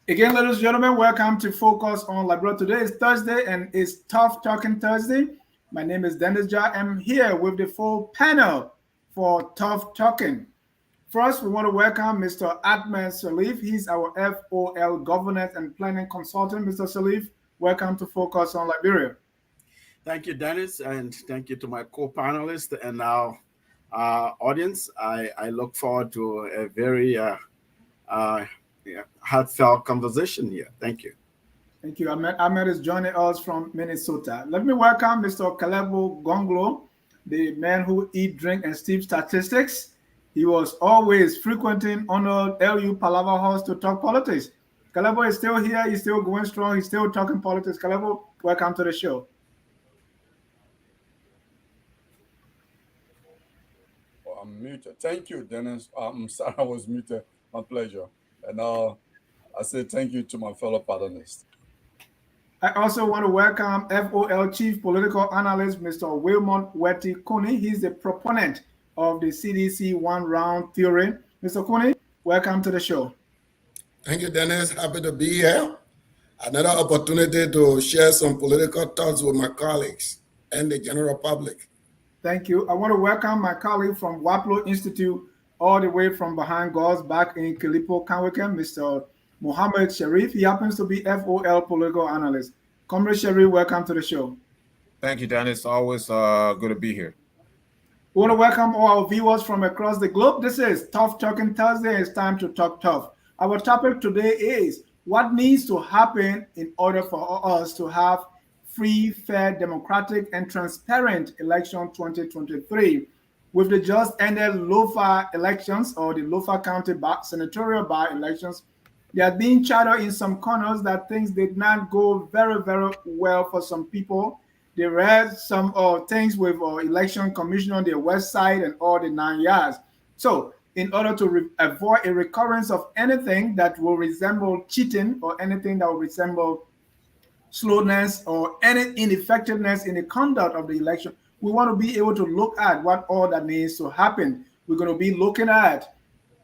Again, ladies and gentlemen, welcome to Focus on Liberia. Today is Thursday and it's Tough Talking Thursday. My name is Dennis Ja. I'm here with the full panel for Tough Talking. First, we want to welcome Mr. Ahmed Salif. He's our FOL Governance and Planning Consultant. Mr. Salif, welcome to Focus on Liberia. Thank you, Dennis, and thank you to my co-panelists and our audience. I look forward to a very uh, heartfelt conversation here. Thank you. Thank you. Ahmed is joining us from Minnesota. Let me welcome Mr. Kalebo Gonglo, the man who eat, drink, and sleep statistics. He was always frequenting honored LU Palava House to talk politics. Kalebo is still here. He's still going strong. He's still talking politics. Kalebo, welcome to the show. Oh, I'm muted. Thank you, Dennis. I'm sorry I was muted. My pleasure. And I say thank you to my fellow panelists. I also want to welcome FOL Chief Political Analyst, Mr. Wilmot Wetty Cooney. He's the proponent of the CDC one round theory. Mr. Cooney, welcome to the show. Thank you, Dennis. Happy to be here. Another opportunity to share some political thoughts with my colleagues and the general public. Thank you. I want to welcome my colleague from Waplo Institute, all the way from behind Gauze back in Kilipo, Kanweke, Mr. Mohammed Sharif. He happens to be FOL Political Analyst. Comrade Sharif, welcome to the show. Thank you, Dennis. Always good to be here. We want to welcome all our viewers from across the globe. This is Tough Talking Thursday. It's time to talk tough. Our topic today is what needs to happen in order for us to have free, fair, democratic, and transparent election 2023. With the just ended Lofa elections or the Lofa County senatorial by-elections, there have been chatter in some corners that things did not go very, very well for some people. There were some things with election commission on their website and all the 9 yards. So in order to avoid a recurrence of anything that will resemble cheating or anything that will resemble slowness or any ineffectiveness in the conduct of the election, we want to be able to look at what all that needs to happen. We're going to be looking at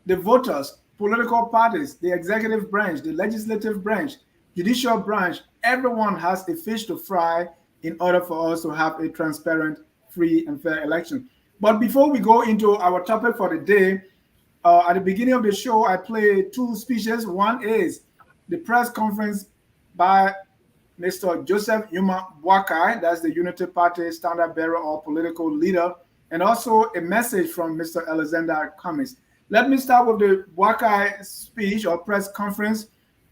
the voters, political parties, the executive branch, the legislative branch, judicial branch. Everyone has a fish to fry in order for us to have a transparent, free, and fair election. But before we go into our topic for the day, at the beginning of the show, I played two speeches. One is the press conference by Mr. Joseph Yuma Boakai, that's the Unity Party standard bearer or political leader, and also a message from Mr. Alexander Cummings. Let me start with the Boakai speech or press conference,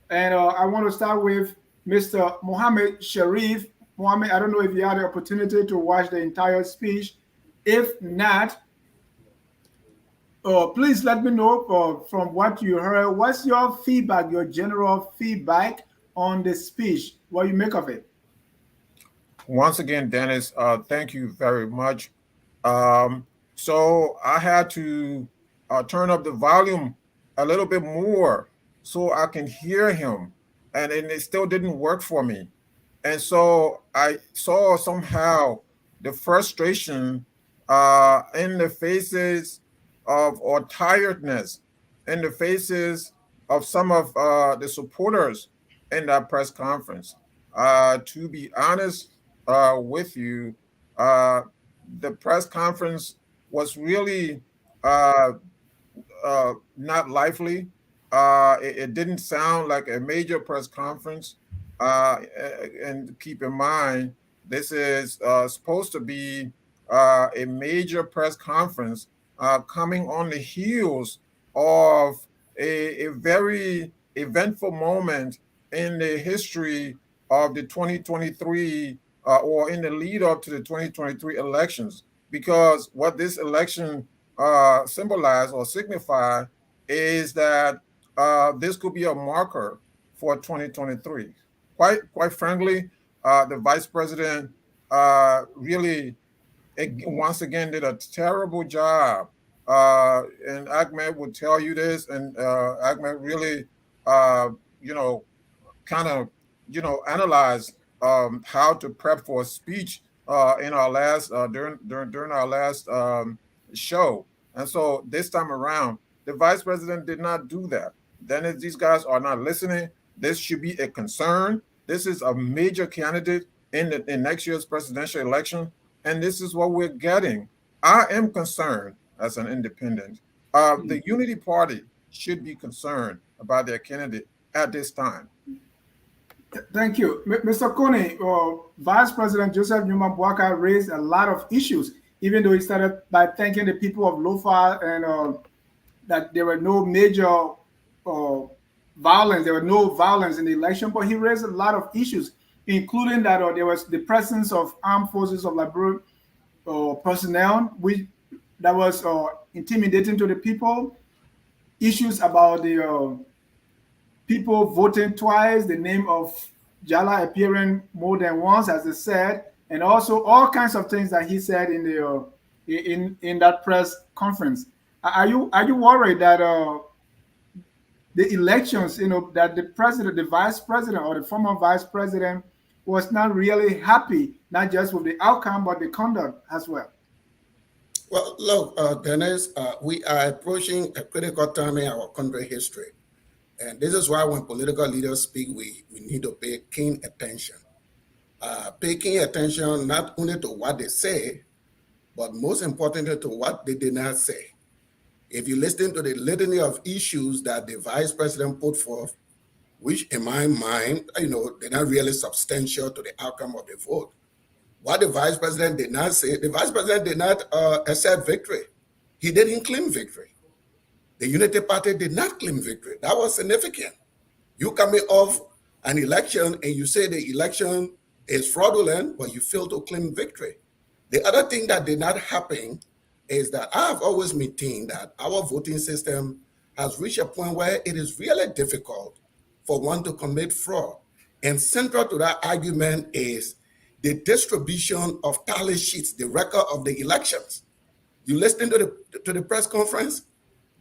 and I want to start with Mr. Mohammed Sharif. Mohammed, I don't know if you had the opportunity to watch the entire speech. If not, please let me know from what you heard. What's your feedback, your general feedback on the speech? What you make of it? Once again, Dennis, thank you very much. So I had to turn up the volume a little bit more so I can hear him, and it still didn't work for me. And so I saw somehow the frustration in the faces of, or tiredness in the faces of some of the supporters in that press conference. To be honest with you, the press conference was really not lively. It didn't sound like a major press conference. And keep in mind, this is supposed to be a major press conference coming on the heels of a very eventful moment in the history of the 2023 or in the lead up to the 2023 elections. Because what this election symbolize or signify is that this could be a marker for 2023. Quite frankly, the vice president really once again did a terrible job. And Ahmed would tell you this, and Ahmed really, kind of, analyze how to prep for a speech in our last during our last show. And so this time around, the vice president did not do that. Then these guys are not listening. This should be a concern. This is a major candidate in next year's presidential election, and this is what we're getting. I am concerned as an independent. The Unity Party should be concerned about their candidate at this time. Thank you. Mr. Kone, Vice President Joseph Newman Boakai raised a lot of issues, even though he started by thanking the people of Lofa and that there were no major violence, there were no violence in the election, but he raised a lot of issues, including that there was the presence of armed forces of Liberia personnel, which that was intimidating to the people, issues about the people voting twice, the name of Jala appearing more than once, as they said, and also all kinds of things that he said in the in that press conference. Are you worried that the elections, that the president, the vice president, or the former vice president was not really happy, not just with the outcome but the conduct as well? Well, look, Dennis, we are approaching a critical time in our country history. And this is why when political leaders speak, we need to pay keen attention. Pay keen attention not only to what they say, but most importantly to what they did not say. If you listen to the litany of issues that the vice president put forth, which in my mind, they're not really substantial to the outcome of the vote. What the vice president did not say, the vice president did not accept victory. He didn't claim victory. The Unity Party did not claim victory. That was significant. You coming off an election and you say the election is fraudulent, but you fail to claim victory. The other thing that did not happen is that I have always maintained that our voting system has reached a point where it is really difficult for one to commit fraud. And central to that argument is the distribution of tally sheets, the record of the elections. You listen to the press conference.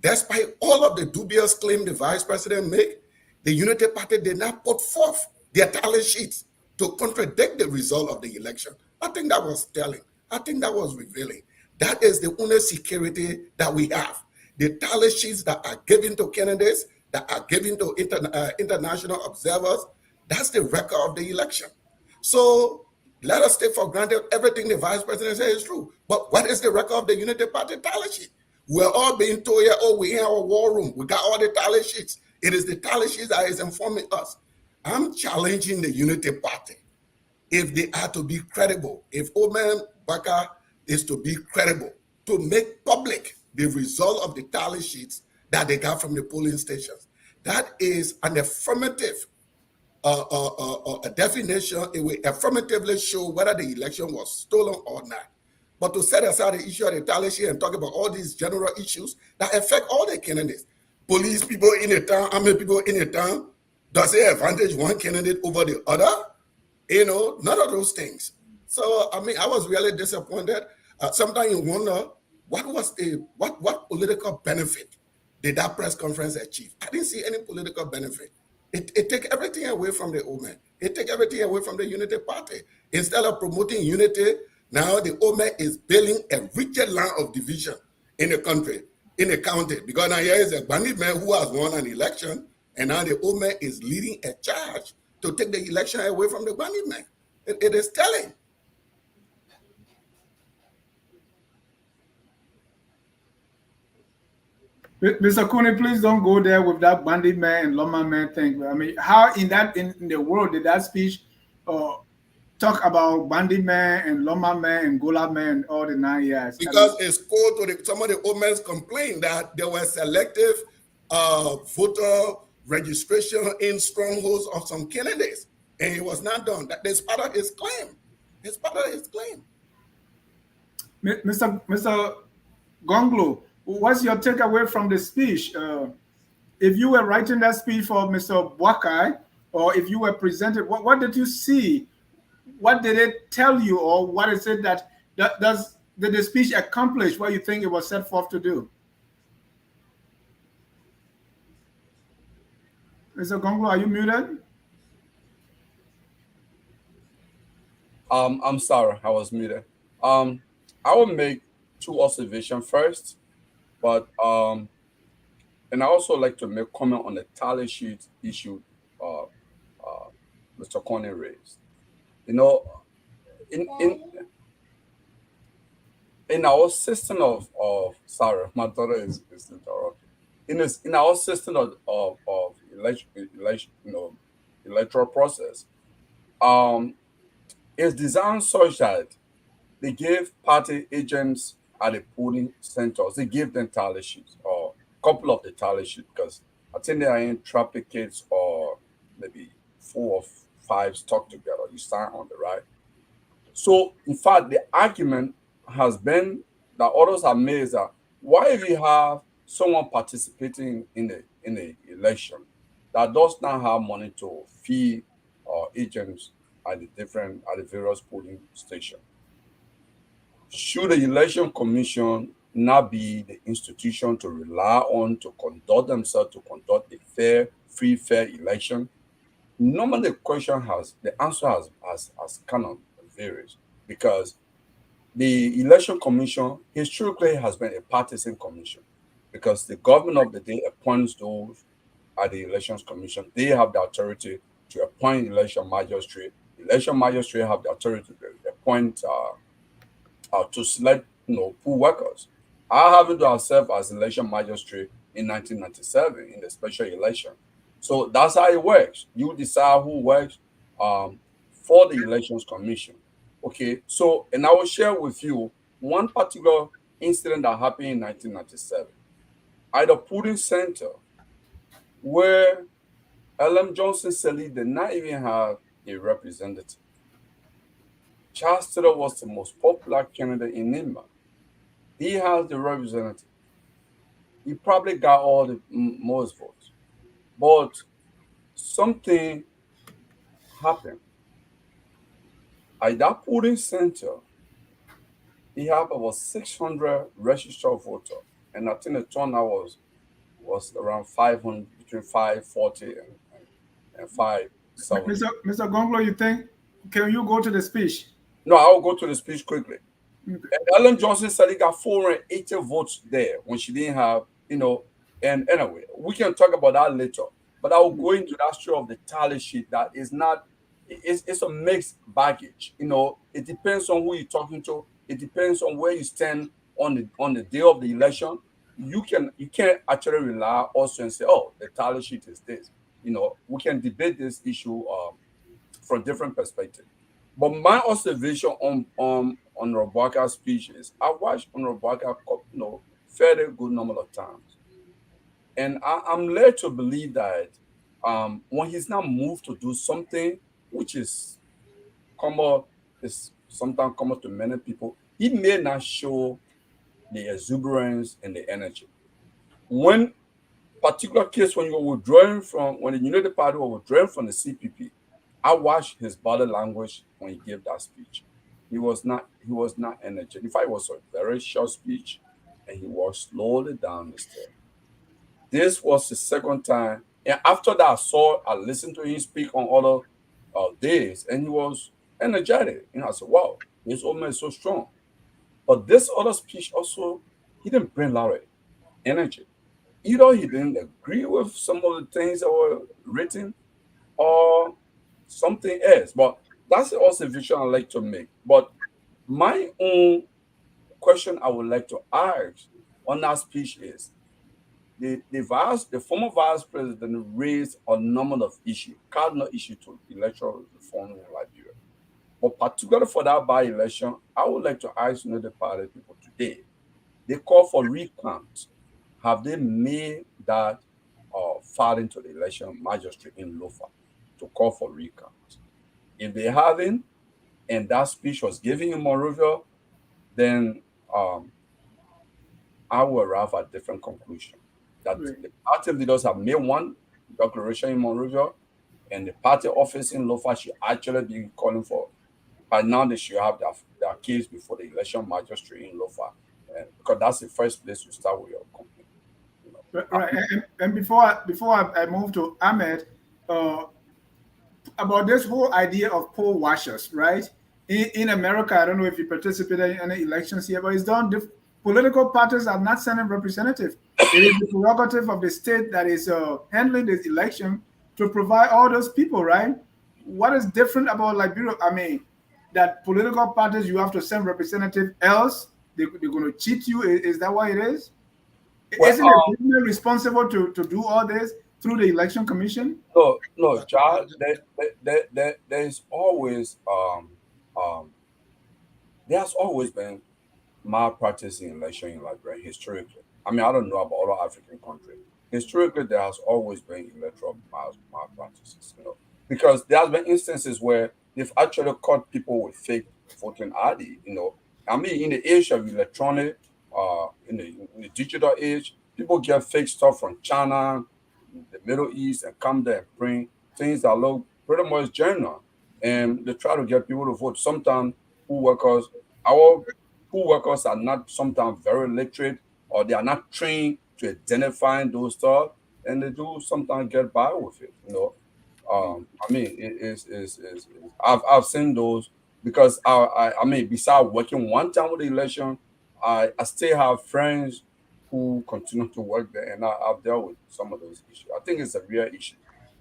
Despite all of the dubious claims the vice president made, the Unity Party did not put forth their tally sheets to contradict the result of the election. I think that was telling. I think that was revealing. That is the only security that we have. The tally sheets that are given to candidates, that are given to international observers, that's the record of the election. So let us take for granted everything the vice president says is true. But what is the record of the Unity Party tally sheet? We're all being told here, oh, we're in our war room. We got all the tally sheets. It is the tally sheets that is informing us. I'm challenging the Unity Party. If they are to be credible, if Oman Baka is to be credible, to make public the result of the tally sheets that they got from the polling stations. That is an affirmative a definition. It will affirmatively show whether the election was stolen or not. But to set aside the issue of the tally sheet and talk about all these general issues that affect all the candidates, police people in the town, army people in the town, does it advantage one candidate over the other? None of those things. So, I was really disappointed. Sometimes you wonder, what political benefit did that press conference achieve? I didn't see any political benefit. It take everything away from the Omen. It take everything away from the Unity Party. Instead of promoting unity, now the Omen is building a rigid line of division in the country, in the county. Because now here is a bandit man who has won an election, and now the Omen is leading a charge to take the election away from the bandit man. It is telling. Mr. Cooney, please don't go there with that bandit man and lawman man thing. How in the world did that speech talk about bandit man and lawman man and gola man all the 9 years? Because it's called to some of the Omens complained that there were selective voter registration in strongholds of some candidates, and it was not done. That is part of his claim. It's part of his claim. Mr. Gonglo, what's your takeaway from the speech? If you were writing that speech for Mr. Boakai, or if you were presented, what did you see? What did it tell you, or what is it that did the speech accomplish what you think it was set forth to do? Mr. Gonglo, are you muted? I'm sorry, I was muted. I will make two observations first, but and I also like to make comment on the tally sheet issue uh, uh, Mr. Connie raised. You know, in in in our system of sorry, my daughter is interrupting. In our system of election, electoral process, um, is designed such that they give party agents at the polling centers, they give them tally sheets or a couple of the tally sheets because I think they are in triplicates or maybe 4 or 5 stuck together. You sign on the right. So, in fact, the argument has been that others have made is that why if you have someone participating in the election that does not have money to fee agents at the various polling stations, should the election commission not be the institution to rely on to conduct themselves to conduct a fair, free, fair election? Normally, the answer has kind of varies because the election commission historically has been a partisan commission because the government of the day appoints those at the elections commission. They have the authority to appoint election magistrate. Election magistrate have the authority to appoint to select poll workers. I happened to have served as election magistrate in 1997 in the special election. So that's how it works. You decide who works um, for the elections commission. Okay, so and I will share with you one particular incident that happened in 1997 at the polling center where LM Johnson Sirleaf did not even have a representative. Charles Taylor was the most popular candidate in Nima. He has the representative. He probably got all the most votes. But something happened. At that polling center, he had about 600 registered voters. And I think the turnout was around 500, between 540 and 570. Mr. Gonglo, you think, can you go to the speech? No, I'll go to the speech quickly. Okay. Ellen Johnson said he got 480 votes there when she didn't have, and anyway, we can talk about that later. But I will go into that story of the tally sheet that is not, it's a mixed baggage. It depends on who you're talking to. It depends on where you stand on the day of the election. You can't actually rely also and say, oh, the tally sheet is this. We can debate this issue from different perspectives. But my observation on Robaka's speech is I watched on Robaka, fairly good number of times, and I'm led to believe that when he's not moved to do something, which is common, is sometimes common to many people, he may not show the exuberance and the energy. When particular case when you were withdrawing from when the United Party were withdrawing from the CPP, I watched his body language when he gave that speech. He was not energetic. In fact, it was a very short speech, and he walked slowly down the stairs. This was the second time, and after that, I listened to him speak on other days, and he was energetic. I said, "Wow, this old man is so strong." But this other speech also, he didn't bring a lot of energy. Either he didn't agree with some of the things that were written or something else. But that's the observation I like to make. But my own question I would like to ask on that speech is the former vice president raised a number of issues, cardinal issues to electoral reform in Liberia. But particularly for that by-election, I would like to ask the party people today. They call for recount. Have they made that filing to the election magistrate in Lofa to call for recount? If they haven't, and that speech was given in Monrovia, then I will arrive at different conclusion. That Right. the party leaders have made one declaration in Monrovia, and the party office in Lofa should actually be calling for. By now, they should have their case before the election magistrate in Lofa, because that's the first place you start with your complaint. You know. Right. And before I move to Ahmed, uh, about this whole idea of poll washers, right? In America, I don't know if you participated in any elections here, but it's done. Political parties are not sending representatives. It is the prerogative of the state that is handling this election to provide all those people, right? What is different about Liberia? I mean, that political parties you have to send representative else they're going to cheat you. Is that what it is? Well, Isn't the government responsible to do all this through the election commission? no, John. There's always there's always been malpractice in election in Liberia historically. I mean, I don't know about other African countries. Historically, there has always been electoral malpractices, because there has been instances where they've actually caught people with fake voting ID. I mean, in the age of electronic, in the digital age, people get fake stuff from China, the Middle East, and come there and bring things that look pretty much genuine, and they try to get people to vote. Sometimes pool workers, our pool workers are not sometimes very literate, or they are not trained to identifying those stuff, and they do sometimes get by with it. I mean, I've seen those because I mean, besides working one time with the election, I still have friends who continue to work there, and I've dealt with some of those issues. I think it's a real issue.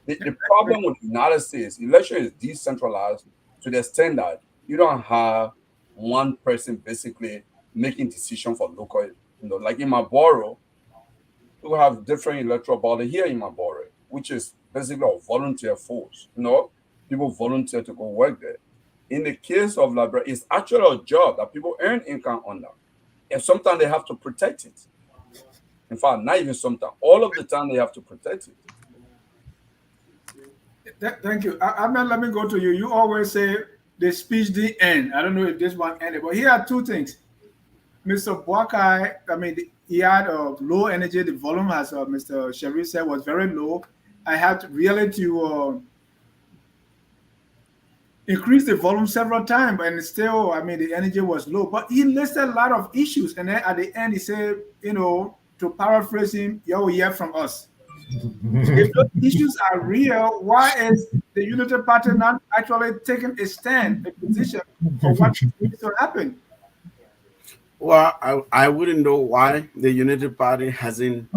The problem with the United States election is decentralized to the extent that you don't have one person basically making decision for local. Like in my borough, we have different electoral body here in my borough, which is basically a volunteer force. People volunteer to go work there. In the case of Liberia, it's actually a job that people earn income under, and sometimes they have to protect it. In fact, not even sometimes, all of the time they have to protect it. Thank you. Ahmed, let me go to you. You always say the speech did end. I don't know if this one ended, but here are two things. Mr. Boakai, I mean, he had low energy. The volume, as Mr. Sherry said, was very low. I had really to increase the volume several times, and still, I mean, the energy was low. But he listed a lot of issues, and then at the end, he said, to paraphrase him, "You will hear from us." If those issues are real, why is the Unity Party not actually taking a stand, a position for what needs to happen? Well, I wouldn't know why the Unity Party hasn't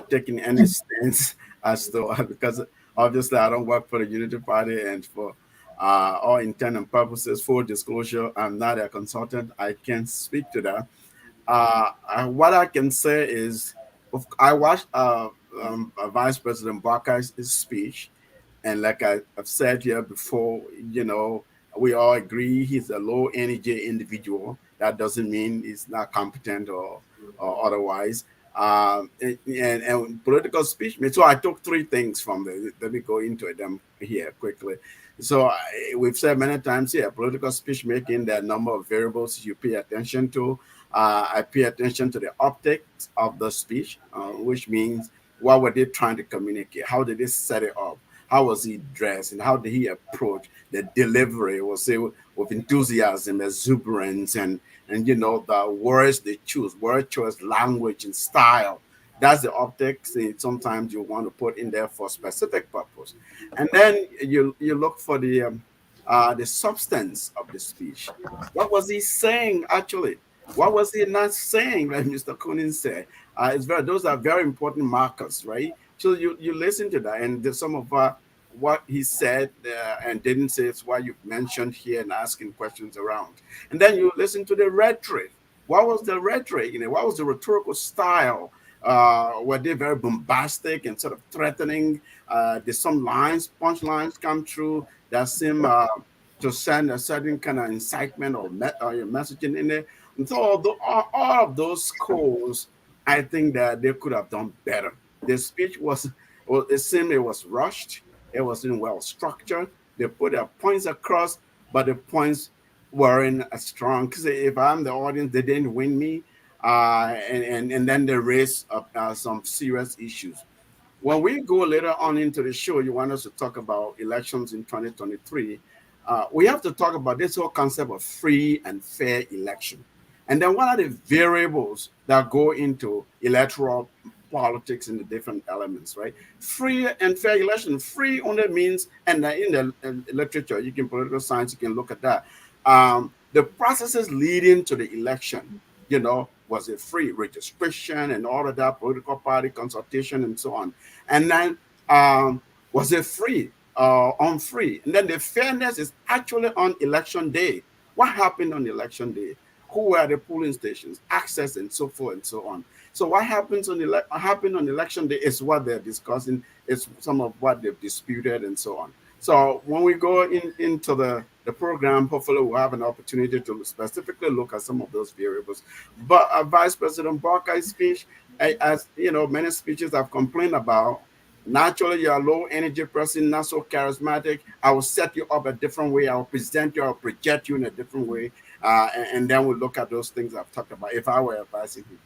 taken any stance as to because obviously I don't work for the Unity Party, and for all intent and purposes, full disclosure, I'm not a consultant. I can't speak to that. What I can say is, I watched Vice President Barker's speech, and like I've said here before, we all agree he's a low energy individual. That doesn't mean he's not competent or otherwise. And political speech. So I took three things from there. Let me go into them here quickly. So we've said many times here, political speech making, there are a number of variables you pay attention to. I pay attention to the optics of the speech, which means what were they trying to communicate? How did they set it up? How was he dressed, and how did he approach the delivery? Was it with enthusiasm, exuberance, and the words they choose, word choice, language, and style. That's the optics. Sometimes you want to put in there for specific purpose, and then you look for the substance of the speech. What was he saying actually? What was he not saying? Like Mr. Kunin said, those are very important markers, right? So you listen to that, and there's some of what he said and didn't say is what you've mentioned here and asking questions around. And then you listen to the rhetoric. What was the rhetoric? What was the rhetorical style? Were they very bombastic and sort of threatening? Did some lines, punch lines come through that seem to send a certain kind of incitement or your messaging in there? And so all of those scores, I think that they could have done better. The speech well, it seemed it was rushed. It wasn't well structured. They put their points across, but the points weren't as strong. Because if I'm the audience, they didn't win me. And then they raised up some serious issues. When we go later on into the show, you want us to talk about elections in 2023. We have to talk about this whole concept of free and fair election. And then what are the variables that go into electoral politics and the different elements, right? Free and fair election. Free only means, and in the literature, you can political science, you can look at that. The processes leading to the election, was it free registration and all of that, political party consultation and so on. And then Was it free or unfree? And then the fairness is actually on election day. What happened on election day? Who were the polling stations, access, and so forth and so on. So what happens on happened on election day is what they're discussing. It's some of what they've disputed and so on. So when we go into the program, hopefully we'll have an opportunity to specifically look at some of those variables. But Vice President Barker's speech, as you know, many speeches I've complained about. Naturally, you're a low energy person, not so charismatic. I will set you up a different way. I will present you, I'll project you in a different way. And then we'll look at those things I've talked about if I were advising him.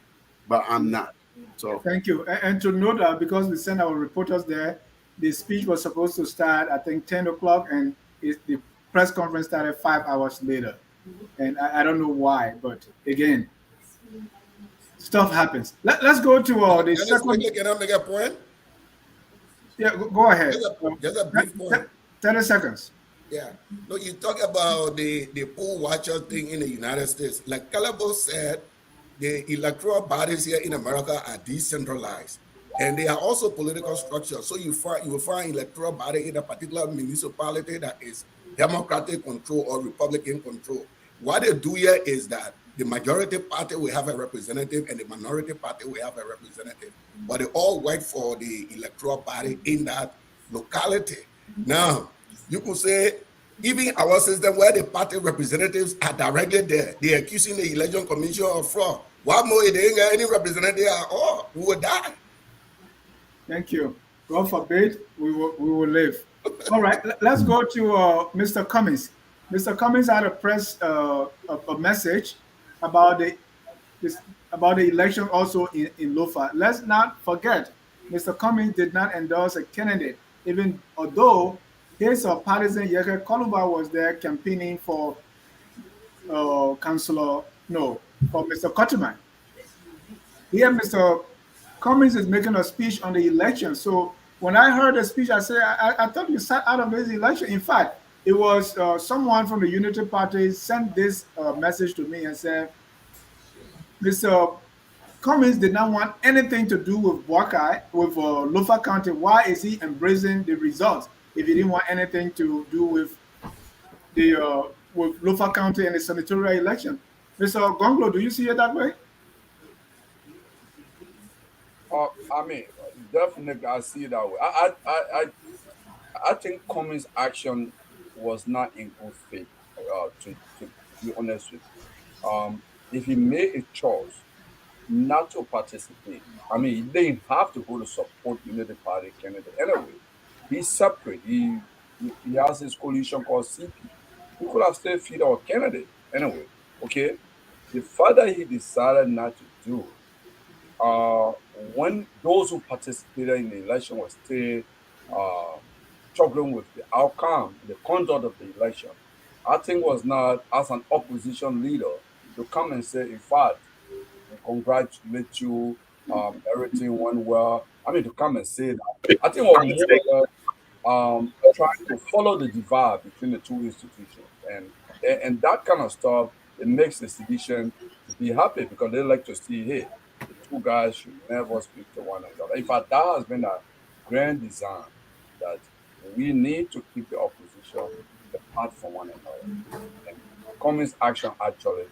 But I'm not. So Thank you. And to note that because we sent our reporters there, the speech was supposed to start, I think, 10 o'clock, and the press conference started 5 hours later. And I don't know why, but again, stuff happens. Let's go to the Dennis, second. quickly, can I make a point? Yeah, go ahead. Just a brief point. 30 seconds. Yeah. No, you talk about the poll watcher thing in the United States. Like Calabo said, the electoral bodies here in America are decentralized. And they are also political structures. So you will find electoral body in a particular municipality that is Democratic control or Republican control. What they do here is that the majority party will have a representative and the minority party will have a representative. But they all work for the electoral body in that locality. Now, you could say even our system where the party representatives are directly there, they're accusing the election commission of fraud. What more they ain't got any representative at all, we will die. Thank you. God forbid we will live. All right, let's go to Mr. Cummings. Mr. Cummings had a press a message about this about the election also in Lofa. Let's not forget, Mr. Cummings did not endorse a candidate, even although his partisan Yeke Koluba was there campaigning for Councillor, no, for Mr. Kotterman. Here, Mr. Cummings is making a speech on the election. So when I heard the speech, I said, I thought you sat out of this election. In fact, it was someone from the Unity Party sent this message to me and said, Mr. Cummings did not want anything to do with Buakai, with Lofa County. Why is he embracing the results if he didn't want anything to do the with Lofa County and the senatorial election? Mr. Gonglo, do you see it that way? I mean, definitely, I see it that way. I think Cummins' action was not in good faith. To be honest with you, if he made a choice not to participate, I mean, he didn't have to go to support Unity Party candidate anyway. He's separate. He has his coalition called CP. He could have still feed our candidate anyway. Okay, the fact that he decided not to do it, when those who participated in the election were still uh, struggling with the outcome, the conduct of the election, I think was not as an opposition leader to come and say, in fact, we congratulate you, everything went well. I mean, to come and say that. I think was more or less trying to follow the divide between the two institutions, and that kind of stuff. It makes the citizens to be happy because they like to see, hey, the two guys should never speak to one another. In fact, that has been a grand design that we need to keep the opposition apart from one another. And Cummings' action actually,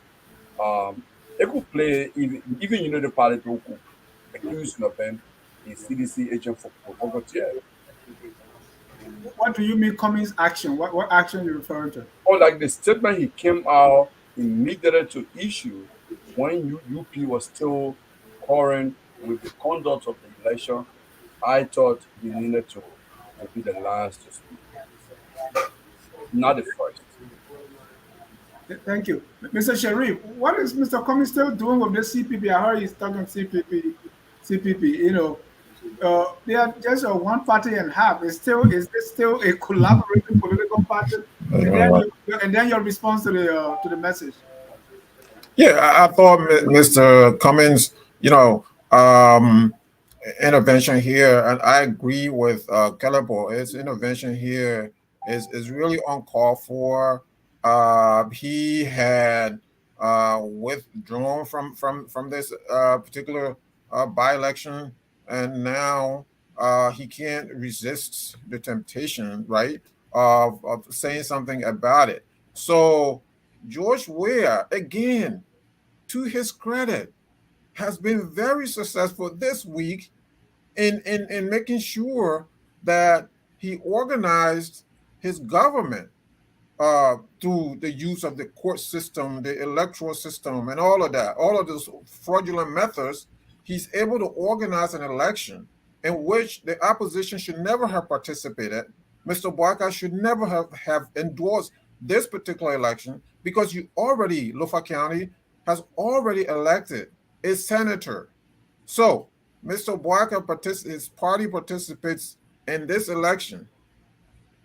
um, it could play even you know the party who could accuse them a CDC agent for provocateur. What do you mean Cummings action? What action are you referring to? Or like the statement he came out immediately to issue when UP was still current with the conduct of the election. I thought he needed to be the last to speak, not the first. Thank you. Mr. Sharif, what is Mr. Cummings still doing with the CPP? I heard he's talking CPP. You know, they are just a one party and half. Is this still a collaborating political party? And then your response to the message. Yeah, I thought Mr. Cummings, you know, intervention here, and I agree with Calabo. His intervention here is really uncalled for. He had withdrawn from this particular by-election, and now he can't resist the temptation, right, of saying something about it. So George Weah, again, to his credit, has been very successful this week in making sure that he organized his government through the use of the court system, the electoral system, and all of that, all of those fraudulent methods. He's able to organize an election in which the opposition should never have participated. Mr. Boakai should never have endorsed this particular election because Lofa County has already elected a senator. So Mr. Boakai, his party participates in this election,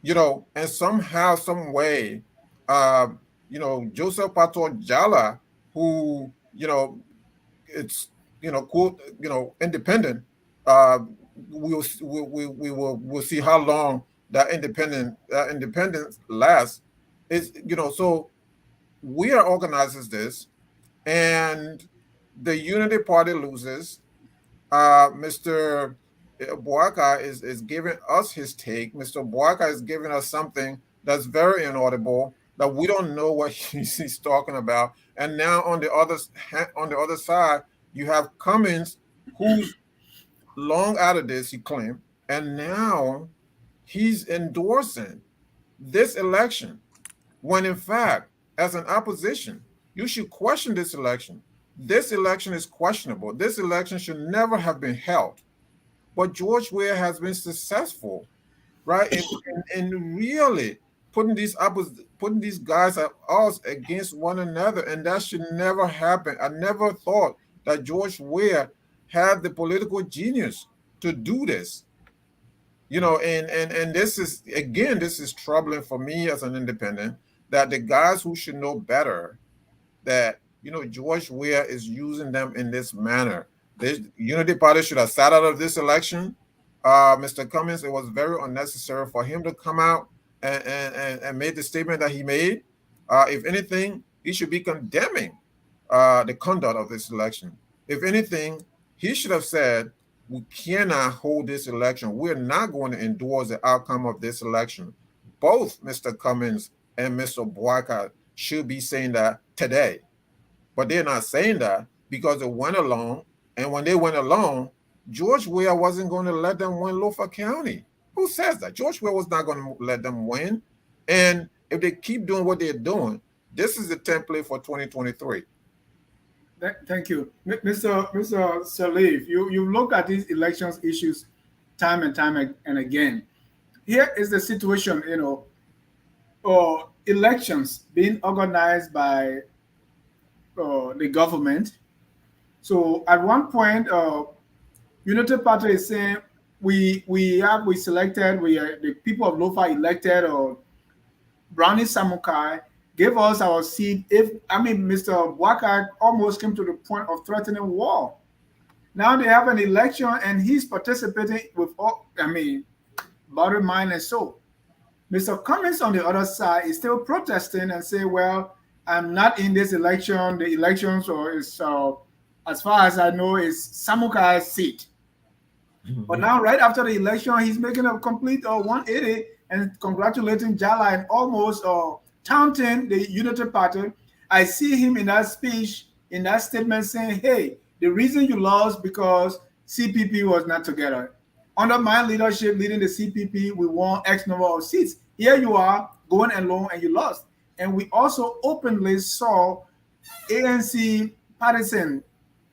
and somehow, some way, Joseph Pato Jala, who, it's, quote, independent, we'll see how long independence lasts. Is, so we are organizes this, and the Unity Party loses. Mr. Boakai is giving us his take. Mr. Boakai is giving us something that's very inaudible, that we don't know what he's talking about. And now on the other side, you have Cummins, who's long out of this, he claimed, and now he's endorsing this election, when in fact, as an opposition, you should question this election. This election is questionable. This election should never have been held. But George Weah has been successful, right, in really putting these guys at odds against one another, and that should never happen. I never thought that George Weah had the political genius to do this. And this is troubling for me as an independent, that the guys who should know better, that George Weah is using them in this manner. The Unity Party should have sat out of this election. Mr. Cummins, it was very unnecessary for him to come out and made the statement that he made. If anything, he should be condemning the conduct of this election. If anything, he should have said, we cannot hold this election. We're not going to endorse the outcome of this election. Both Mr. Cummins and Mr. Boakai should be saying that today. But they're not saying that because they went along. And when they went along, George Weah wasn't going to let them win Lofa County. Who says that? George Weah was not going to let them win. And if they keep doing what they're doing, this is the template for 2023. Thank you. Mr. Salif, you look at these elections issues time and time and again. Here is the situation, elections being organized by the government. So at one point, Unity Party is saying we selected, the people of Lofa elected Brownie Samukai, gave us our seat. Mr. Boakai almost came to the point of threatening war. Now they have an election and he's participating with body, mind, and soul. Mr. Cummins on the other side is still protesting and say, well, I'm not in this election. The elections, as far as I know, is Samukai's seat. Mm-hmm. But now, right after the election, he's making a complete 180 and congratulating Jala and almost taunting the Unity Party. I see him in that speech, in that statement saying, hey, the reason you lost because CPP was not together. Under my leadership, leading the CPP, we won X number of seats. Here you are going alone and you lost. And we also openly saw ANC partisan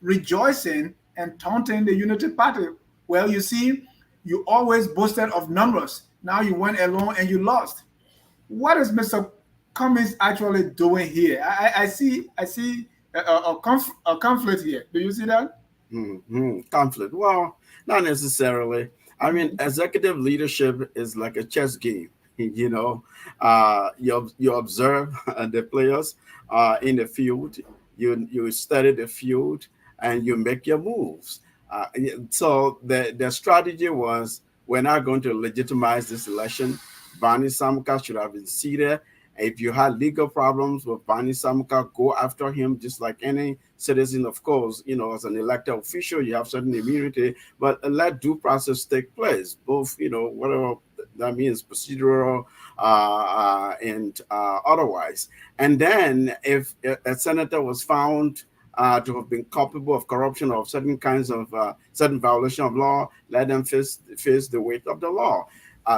rejoicing and taunting the Unity Party. Well, you see, you always boasted of numbers. Now you went alone and you lost. What is Mr. Cummins actually doing here? I see a conflict here. Do you see that? Mm-hmm. Conflict. Well, not necessarily. I mean, executive leadership is like a chess game. You observe the players in the field. You study the field and you make your moves. So the strategy was, we're not going to legitimize this election. Barney Samka should have been seated, If you had legal problems with Bani Samuka, go after him just like any citizen. Of course, as an elected official, you have certain immunity, but let due process take place, both, whatever that means, procedural and otherwise. And then if a senator was found to have been culpable of corruption or certain kinds of certain violation of law, let them face the weight of the law.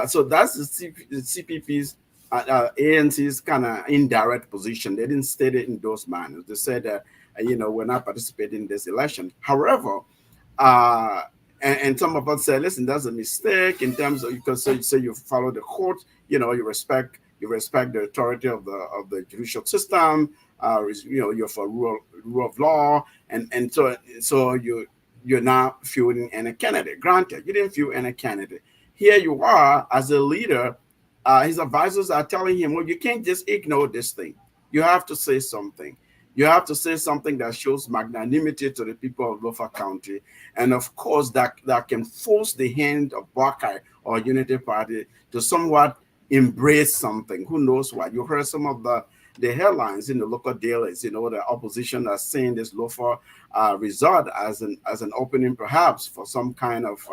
So that's the CPP's ANC's kind of indirect position. They didn't state it in those manners. They said that we're not participating in this election. However, uh, and some of us say, listen, that's a mistake in terms of, because you say you follow the court, you respect the authority of the judicial system, you're for rule of law, and so you're not fueling any candidate. Granted, you didn't fuel any candidate. Here you are as a leader. His advisors are telling him, well, you can't just ignore this thing. You have to say something. You have to say something that shows magnanimity to the people of Lofa County. And of course, that can force the hand of Buckeye or Unity Party to somewhat embrace something. Who knows what? You heard some of the headlines in the local dailies. The opposition are saying this Lofa result as an opening, perhaps, for some kind of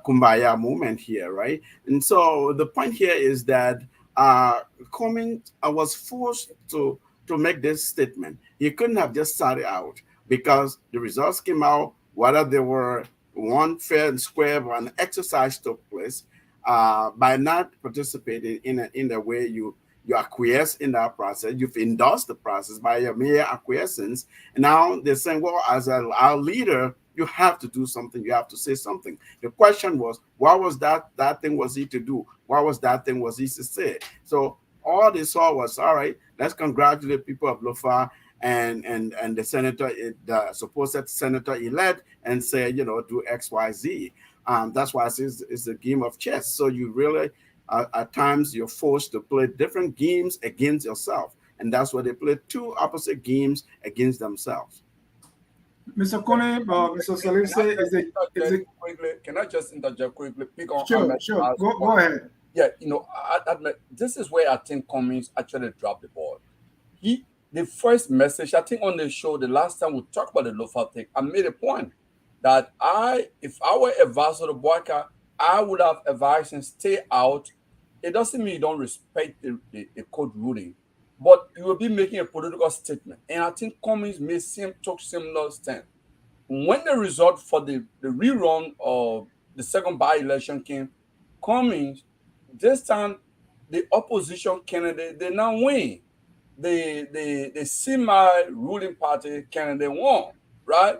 kumbaya moment here, right? And so the point here is that Cummings was forced to make this statement. He couldn't have just sat it out because the results came out, whether they were one fair and square, but an exercise took place. By not participating in the way you acquiesce in that process, you've endorsed the process by your mere acquiescence. And now they're saying, well, as our leader, you have to do something. You have to say something. The question was, what was that thing was he to do? What was that thing was he to say? So all they saw was, all right, let's congratulate people of Lofa and the senator, the supposed senator elect, and say, do X, Y, Z. That's why it's a game of chess. So you really, at times, you're forced to play different games against yourself, and that's why they play two opposite games against themselves. Mr. Kone, Mr. Salim say, Can I just interject quickly? Pick on sure, Ahmed sure, last go point. ahead. Yeah, this is where I think Cummings actually dropped the ball. The first message, I think on the show, the last time we talked about the Lofa thing, I made a point that if I were advisor to Boyka, I would have advised him stay out. It doesn't mean you don't respect the court ruling, but you will be making a political statement. And I think Cummings took similar stand. When the result for the rerun of the second by-election came, Cummings, this time the opposition candidate did not win. The semi-ruling party candidate won, right?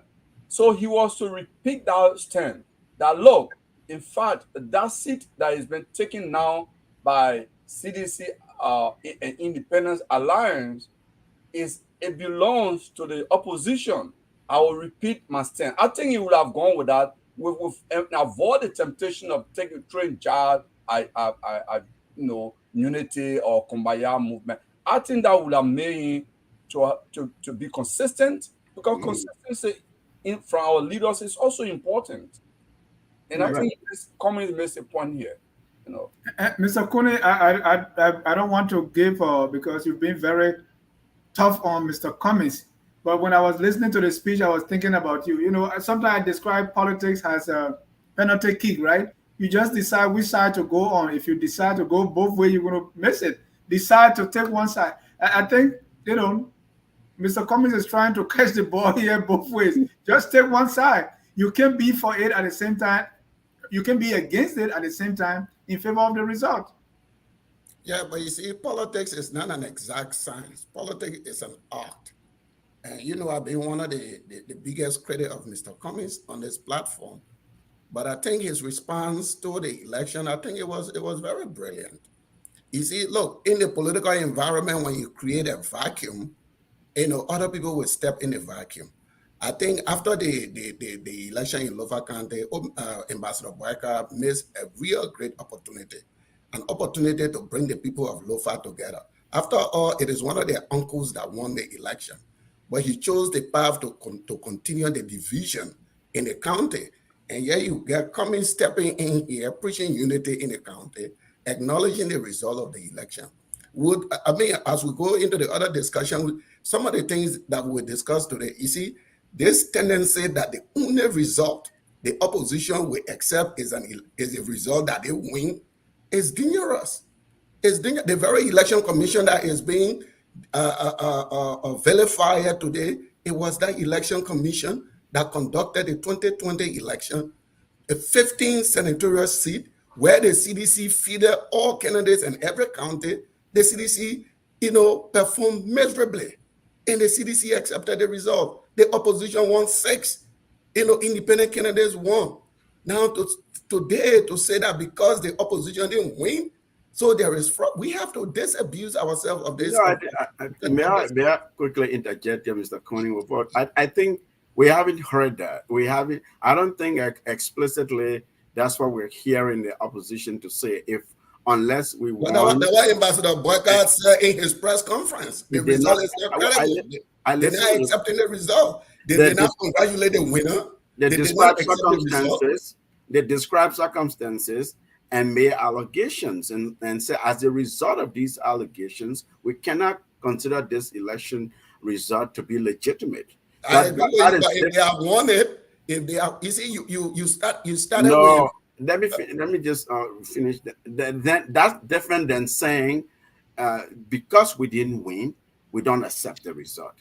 So he was to repeat that stand. That look, in fact, that seat that has been taken now by CDC Independence Alliance it belongs to the opposition. I will repeat my stand. I think he would have gone with that with avoid the temptation of taking train jazz, unity or kumbaya movement. I think that would have made him to be consistent because consistency from our leaders is also important. And I Right. think this comment makes a point here. Mr. Kone, I don't want to give because you've been very tough on Mr. Cummings. But when I was listening to the speech, I was thinking about you. Sometimes I describe politics as a penalty kick, right? You just decide which side to go on. If you decide to go both ways, you're going to miss it. Decide to take one side. I think, Mr. Cummings is trying to catch the ball here both ways. Just take one side. You can be for it at the same time. You can be against it at the same time in favor of the result. Yeah, but you see, politics is not an exact science. Politics is an art. And I've been one of the biggest critic of Mr. Cummings on this platform. But I think his response to the election, I think it was very brilliant. You see, look, in the political environment, when you create a vacuum, other people will step in the vacuum. I think after the election in Lofa County, Ambassador Boyka missed a real great opportunity, an opportunity to bring the people of Lofa together. After all, it is one of their uncles that won the election, but he chose the path to continue the division in the county. And yet you get coming, stepping in here, preaching unity in the county, acknowledging the result of the election. as we go into the other discussion, some of the things that we discussed today, you see, this tendency that the only result the opposition will accept is a result that they win is dangerous. The very election commission that is being vilified today, it was that election commission that conducted the 2020 election, a 15 senatorial seat where the CDC feeded all candidates in every county. The CDC, performed miserably, and the CDC accepted the result. The opposition won 6, independent candidates won. Now today to say that because the opposition didn't win, so there is fraud, we have to disabuse ourselves of this. May I quickly interject here, Mr. Conning? I think we haven't heard that. I don't think explicitly that's what we're hearing the opposition to say. Unless we want. That's what Ambassador Boycott said in his press conference. The result is not credible. They're not accepting the result. They did not congratulate the winner. They describe circumstances and made allegations and say, as a result of these allegations, we cannot consider this election result to be legitimate. I agree with you, but if they have won it, you see, you started. No, let me just finish. That's different than saying because we didn't win, we don't accept the result.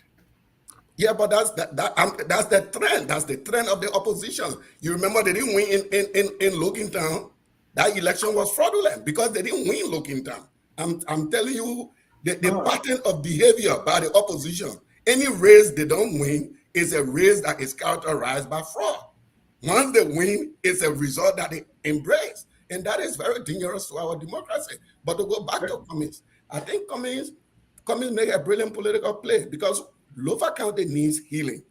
Yeah, but that's the trend. That's the trend of the opposition. You remember they didn't win in Logantown. That election was fraudulent because they didn't win Logantown. I'm telling you, the pattern of behavior by the opposition. Any race they don't win is a race that is characterized by fraud. Once they win, it's a result that they embrace. And that is very dangerous to our democracy. But to go back to Cummings, I think Cummings made a brilliant political play because Lofa County needs healing.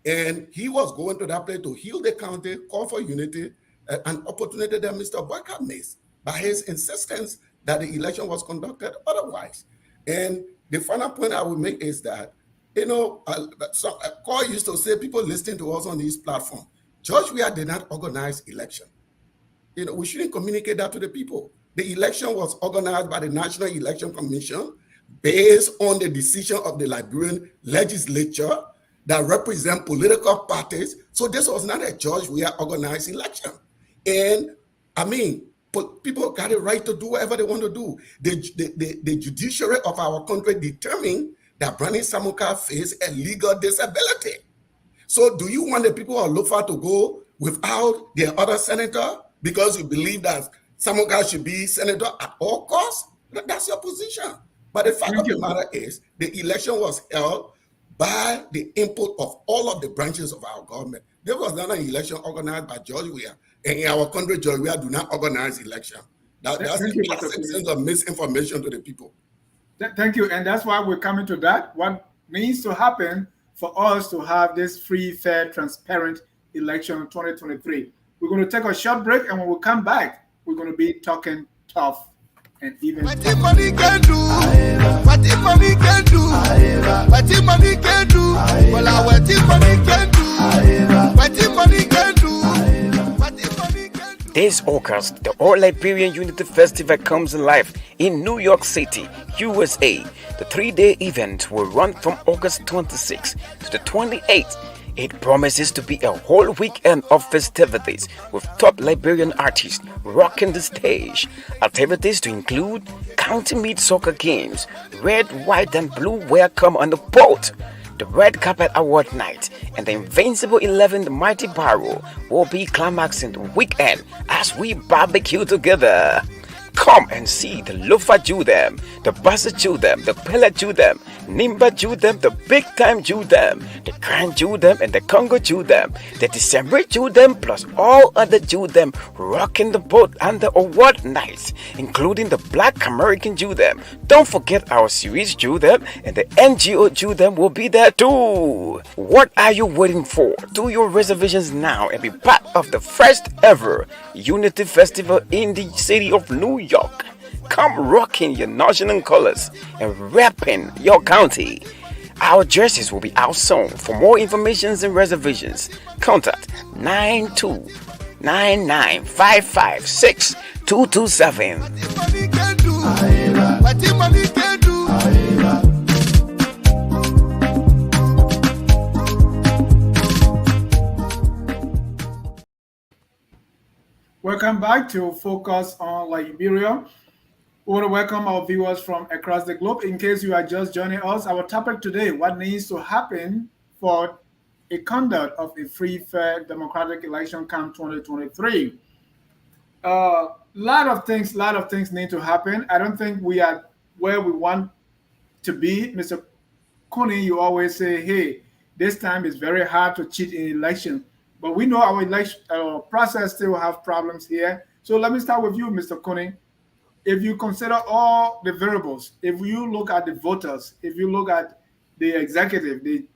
And he was going to that place to heal the county, call for unity, an opportunity that Mr. Boycott missed by his insistence that the election was conducted otherwise. And the final point I would make is that, Cole used to say, people listening to us on this platform, George Weah did not organize election. We shouldn't communicate that to the people. The election was organized by the National Election Commission based on the decision of the Liberian legislature that represent political parties. So this was not a George Weah organized election. And people got the right to do whatever they want to do. The judiciary of our country determined that Brandon Samuka faced a legal disability. So do you want the people of Lofa to go without their other senator because you believe that Samuka should be senator at all costs? That's your position. But the fact of the matter is the election was held by the input of all of the branches of our government. There was not an election organized by George Weah. And in our country, George Weah do not organize election. That's the classic sense of misinformation to the people. Thank you. And that's why we're coming to that. What needs to happen for us to have this free, fair, transparent election in 2023. We're going to take a short break, and when we come back, we're going to be talking tough and even. What if money can do? What if money can do? What if money can do? Well, what if money can do? What if money can do? What if money can do? This August, the All Liberian Unity Festival comes alive in New York City, USA. The 3-day event will run from August 26th to the 28th. It promises to be a whole weekend of festivities with top Liberian artists rocking the stage. Activities to include county meet soccer games, red, white, and blue welcome on the boat, the Red Carpet Award Night, and the Invincible 11 The Mighty Barrow will be climaxing the weekend as we barbecue together. Come and see the Lofa Judem, the Bassa Judem, the Pella Judem, Nimba Judem, the Big Time Judem, the Grand Judem, and the Congo Judem, the December Judem, plus all other Judem rocking the boat on the award nights, including the Black American Judem. Don't forget our series Judem, and the NGO Judem will be there too. What are you waiting for? Do your reservations now and be part of the first ever Unity Festival in the city of New York. Come rocking your national colors and repping your county. Our jerseys will be out soon. For more information and reservations, contact 9299556227. What the money can do. Welcome back to Focus on Liberia. We want to welcome our viewers from across the globe. In case you are just joining us, our topic today: what needs to happen for a conduct of a free, fair, democratic election come 2023. Lot of things need to happen. I don't think we are where we want to be, Mr. Cooney. You always say, "Hey, this time it's very hard to cheat in election," but we know our election process still have problems here. So let me start with you, Mr. Cooney. If you consider all the variables, if you look at the voters, if you look at the executive, the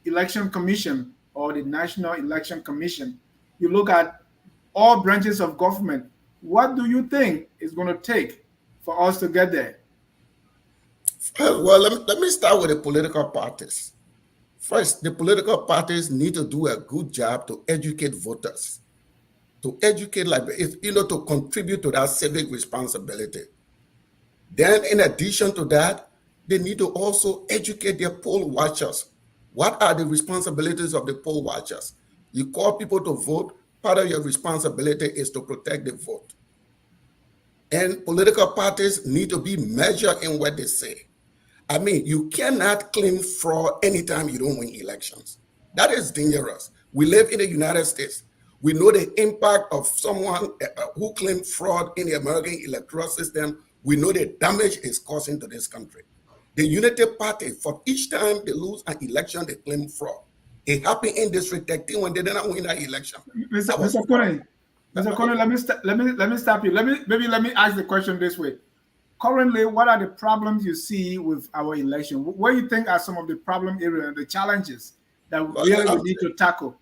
election commission, or the National Election Commission, you look at all branches of government, what do you think is going to take for us to get there? Well, let me start with the political parties. First, the political parties need to do a good job to educate voters, to educate, to contribute to that civic responsibility. Then, in addition to that, they need to also educate their poll watchers. What are the responsibilities of the poll watchers? You call people to vote, part of your responsibility is to protect the vote. And political parties need to be measured in what they say. I mean, you cannot claim fraud anytime you don't win elections. That is dangerous. We live in the United States. We know the impact of someone who claimed fraud in the American electoral system. We know the damage it's causing to this country. The Unity Party, for each time they lose an election, they claim fraud. It happened in District 13 when they didn't win that election. Mr. Cooney, let me stop you. Let me ask the question this way. Currently, what are the problems you see with our election? What do you think are some of the problem areas and the challenges that really we need to tackle?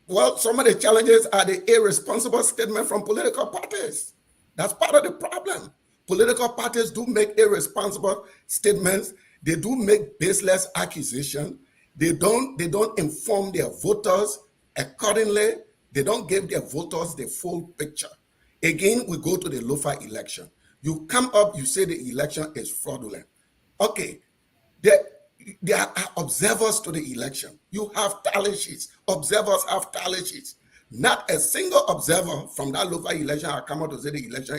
Well, some of the challenges are the irresponsible statement from political parties. That's part of the problem. Political parties do make irresponsible statements. They do make baseless accusations. They don't inform their voters accordingly. They don't give their voters the full picture. Again, we go to the local election. You come up, you say the election is fraudulent. Okay, there are observers to the election. You have tally sheets. Observers have tally sheets. Not a single observer from that local election has come out to say the election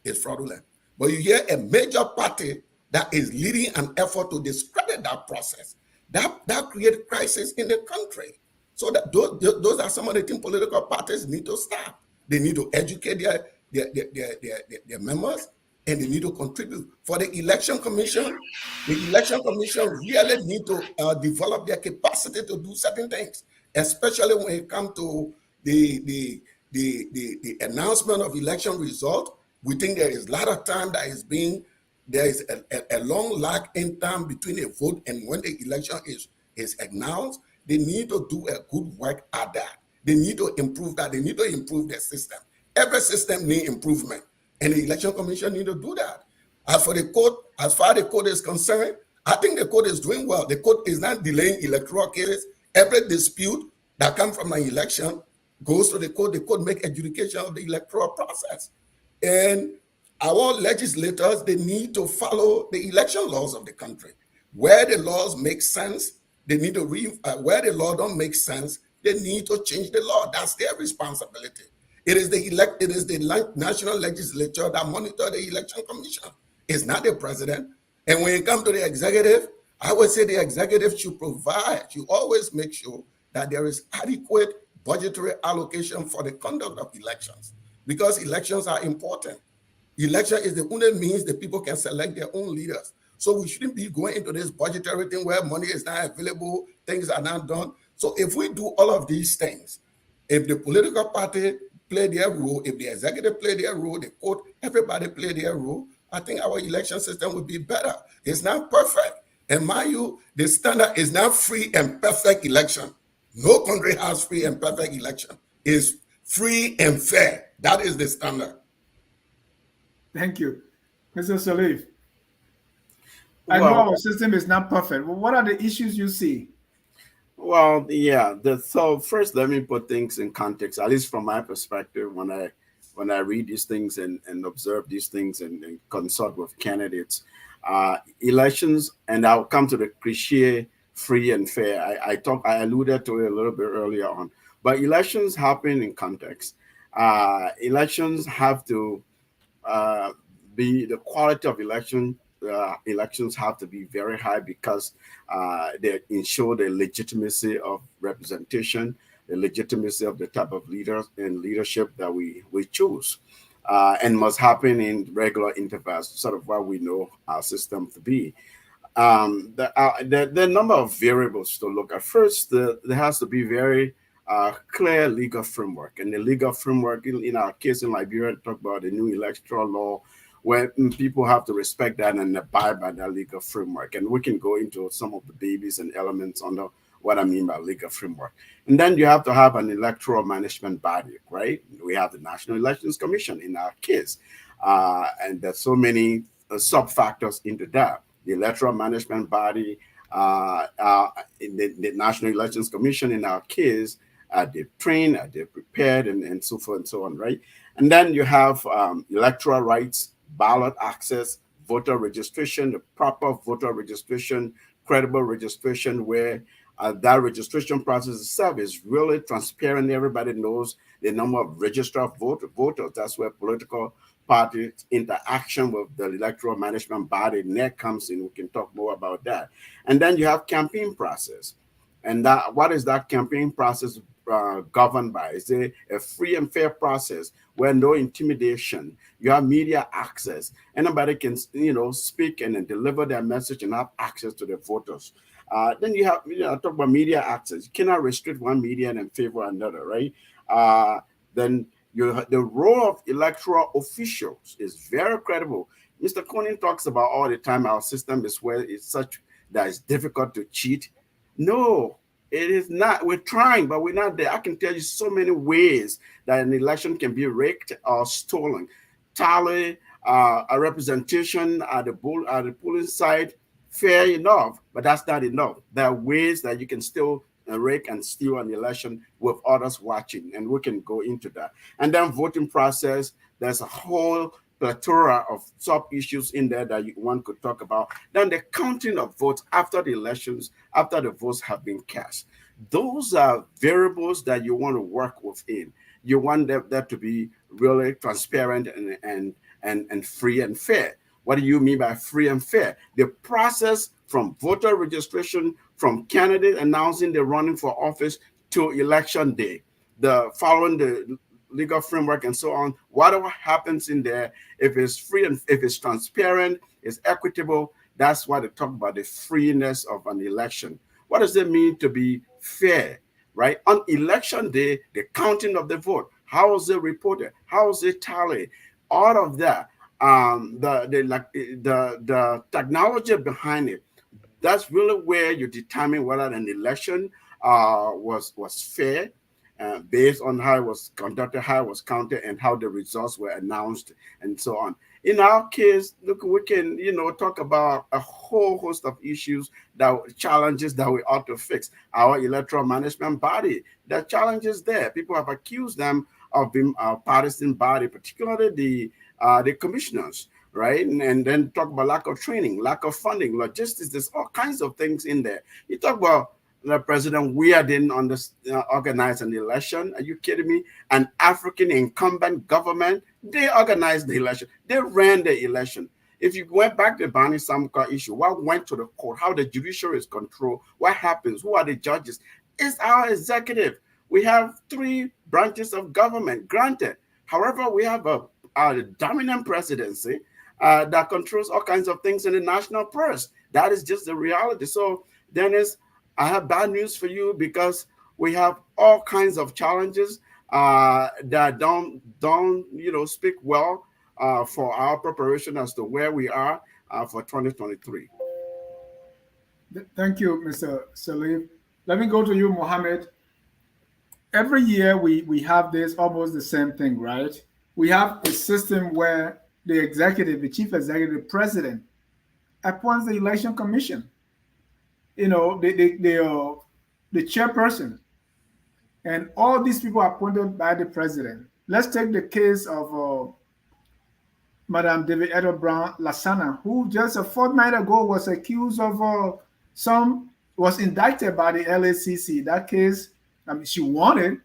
is fraudulent. But you hear a major party that is leading an effort to discredit that process. That creates crisis in the country. So that those are some of the things political parties need to stop. They need to educate their members, and they need to contribute. For the election commission really need to develop their capacity to do certain things, especially when it comes to the announcement of election result. We think there is a lot of time that there is a long lag in time between a vote and when the election is announced. They need to do a good work at that. They need to improve that. They need to improve their system. Every system needs improvement, and the election commission need to do that. As for the court, as far as the court is concerned, I think the court is doing well. The court is not delaying electoral cases. Every dispute that comes from an election goes to the court. The court make adjudication of the electoral process. And our legislators, they need to follow the election laws of the country. Where the laws make sense, they need to where the law don't make sense, they need to change the law. That's their responsibility. It is the national legislature that monitor the election commission. It's not the president. And when it comes to the executive, I would say the executive should always make sure that there is adequate budgetary allocation for the conduct of elections, because elections are important. Election is the only means that people can select their own leaders. So we shouldn't be going into this budgetary thing where money is not available, things are not done. So if we do all of these things, if the political party play their role, if the executive play their role, the court, everybody play their role, I think our election system would be better. It's not perfect. And mind you, the standard is not free and perfect election. No country has free and perfect election. It's free and fair. That is the standard. Thank you. Mr. Salif, I know our system is not perfect. Well, what are the issues you see? Well, yeah. So first, let me put things in context, at least from my perspective. When I when I read these things and observe these things and consult with candidates, elections, and I'll come to the cliche free and fair. I alluded to it a little bit earlier on, but elections happen in context. Elections have to uh, be the quality of elections have to be very high because they ensure the legitimacy of representation, the legitimacy of the type of leaders and leadership that we choose, and must happen in regular intervals, sort of what we know our system to be. The number of variables to look at. First, there has to be very clear legal framework, and the legal framework in our case in Liberia talk about the new electoral law, where people have to respect that and abide by that legal framework. And we can go into some of the babies and elements under what I mean by legal framework. And then you have to have an electoral management body, right? We have the National Elections Commission in our case, and there's so many sub factors into that. The electoral management body, the National Elections Commission in our case, they've trained, they've prepared, and so forth and so on, right? And then you have electoral rights, ballot access, voter registration, the proper voter registration, credible registration, where that registration process itself is really transparent. Everybody knows the number of registered voters. That's where political party interaction with the electoral management body net comes in. We can talk more about that. And then you have campaign process. And that what is that campaign process governed by? Is it a free and fair process where no intimidation? You have media access. Anybody can speak and then deliver their message and have access to the voters. Then you have talk about media access. You cannot restrict one media and favor another, right? Then the role of electoral officials is very credible. Mr. Conin talks about all the time our system is where it's such that it's difficult to cheat. No, it is not. We're trying, but we're not there. I can tell you so many ways that an election can be rigged or stolen. Tally, a representation at the polling site, fair enough, but that's not enough. There are ways that you can still rig and steal an election with others watching, and we can go into that. And then voting process, there's a whole plethora of sub issues in there that one could talk about. Then the counting of votes after the elections, after the votes have been cast. Those are variables that you want to work within. You want that to be really transparent and free and fair. What do you mean by free and fair? The process from voter registration, from candidate announcing they're running for office to election day, the following the legal framework and so on, whatever happens in there, if it's free and if it's transparent, it's equitable, that's why they talk about the freeness of an election. What does it mean to be fair, right? On election day, the counting of the vote, how is it reported? How is it tallied? All of that, the technology behind it, that's really where you determine whether an election was fair, based on how it was conducted, how it was counted, and how the results were announced, and so on. In our case, look, we can talk about a whole host of issues, that challenges that we ought to fix. Our electoral management body, there are challenges there. People have accused them of being a partisan body, particularly the commissioners, right? And then talk about lack of training, lack of funding, logistics. There's all kinds of things in there. You talk about the president, we didn't organize an election. Are you kidding me? An African incumbent government, they organized the election. They ran the election. If you went back to the Bani Samka issue, what went to the court, how the judiciary is controlled, what happens, who are the judges? It's our executive. We have three branches of government, granted. However, we have a dominant presidency that controls all kinds of things in the national purse. That is just the reality. So, Dennis, I have bad news for you because we have all kinds of challenges that don't speak well for our preparation as to where we are for 2023. Thank you, Mr. Salif. Let me go to you, Mohammed. Every year we have this almost the same thing, right? We have a system where the executive, the chief executive, president appoints the election commission. The chairperson, and all these people are appointed by the president. Let's take the case of Madame David Edward Brown Lasana, who just a fortnight ago was accused of some was indicted by the LACC. That case, I mean, she won it,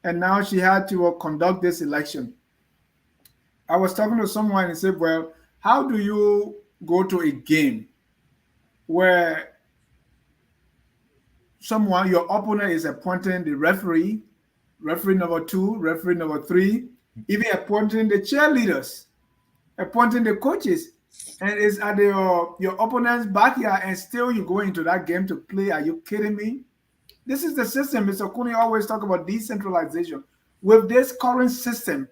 and now she had to conduct this election. I was talking to someone and said, "Well, how do you go to a game where someone, your opponent, is appointing the referee, referee number two, referee number three, even appointing the cheerleaders, appointing the coaches, and it's at your opponent's backyard, and still you go into that game to play? Are you kidding me? This is the system. Mr. Kuni always talk about decentralization. With this current system,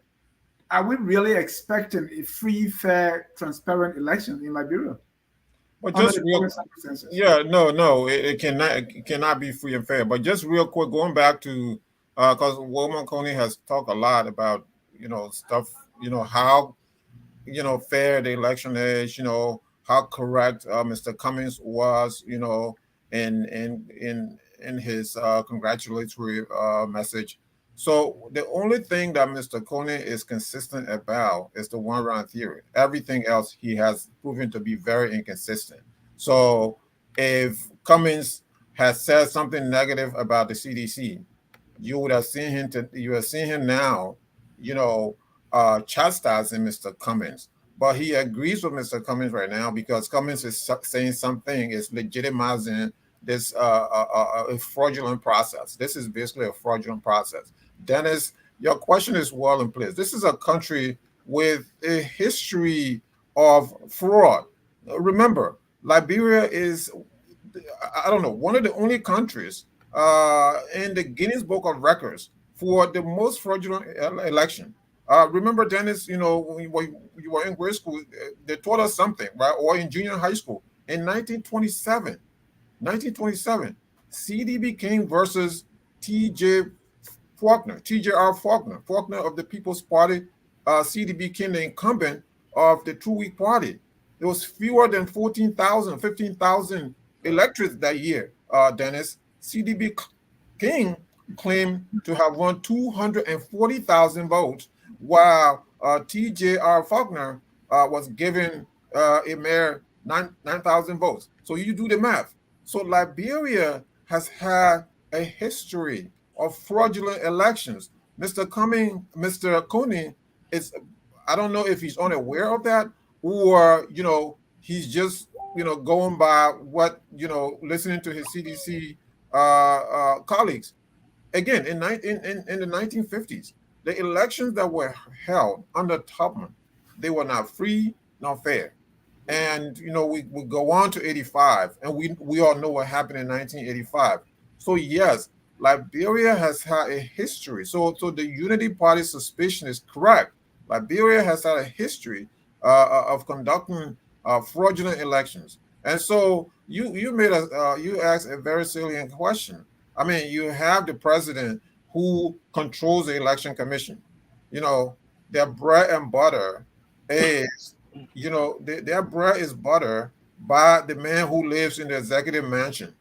are we really expecting a free, fair, transparent election in Liberia But under just the real, current circumstances? yeah, no, it cannot be free and fair. But just real quick, going back to because Wilma Coney has talked a lot about stuff, how fair the election is, how correct Mr. Cummings was, in his congratulatory message. So the only thing that Mr. Coney is consistent about is the one round theory. Everything else he has proven to be very inconsistent. So if Cummings has said something negative about the CDC, you have seen him now, chastising Mr. Cummings. But he agrees with Mr. Cummings right now because Cummings is saying something is legitimizing this fraudulent process. This is basically a fraudulent process. Dennis, your question is well in place. This is a country with a history of fraud. Remember, Liberia is, I don't know, one of the only countries in the Guinness Book of Records for the most fraudulent election. Remember, Dennis, when you were in grade school, they taught us something, right? Or in junior high school. In 1927, CDB King versus TJ TJR Faulkner of the People's Party, CDB King, the incumbent of the two-week party. There was fewer than 14,000, 15,000 electorates that year, Dennis. CDB King claimed to have won 240,000 votes, while TJR Faulkner was given a mere 9,000 votes. So you do the math. So Liberia has had a history of fraudulent elections. Mr. Coney is, I don't know if he's unaware of that or, he's just, going by what, listening to his CDC colleagues. Again, in the 1950s, the elections that were held under Tubman, they were not free nor fair. And we go on to 85, and we all know what happened in 1985. So yes, Liberia has had a history. So the Unity Party suspicion is correct. Liberia has had a history of conducting fraudulent elections. And so you asked a very salient question. I mean, you have the president who controls the election commission. Their bread and butter is, their bread is butter by the man who lives in the executive mansion.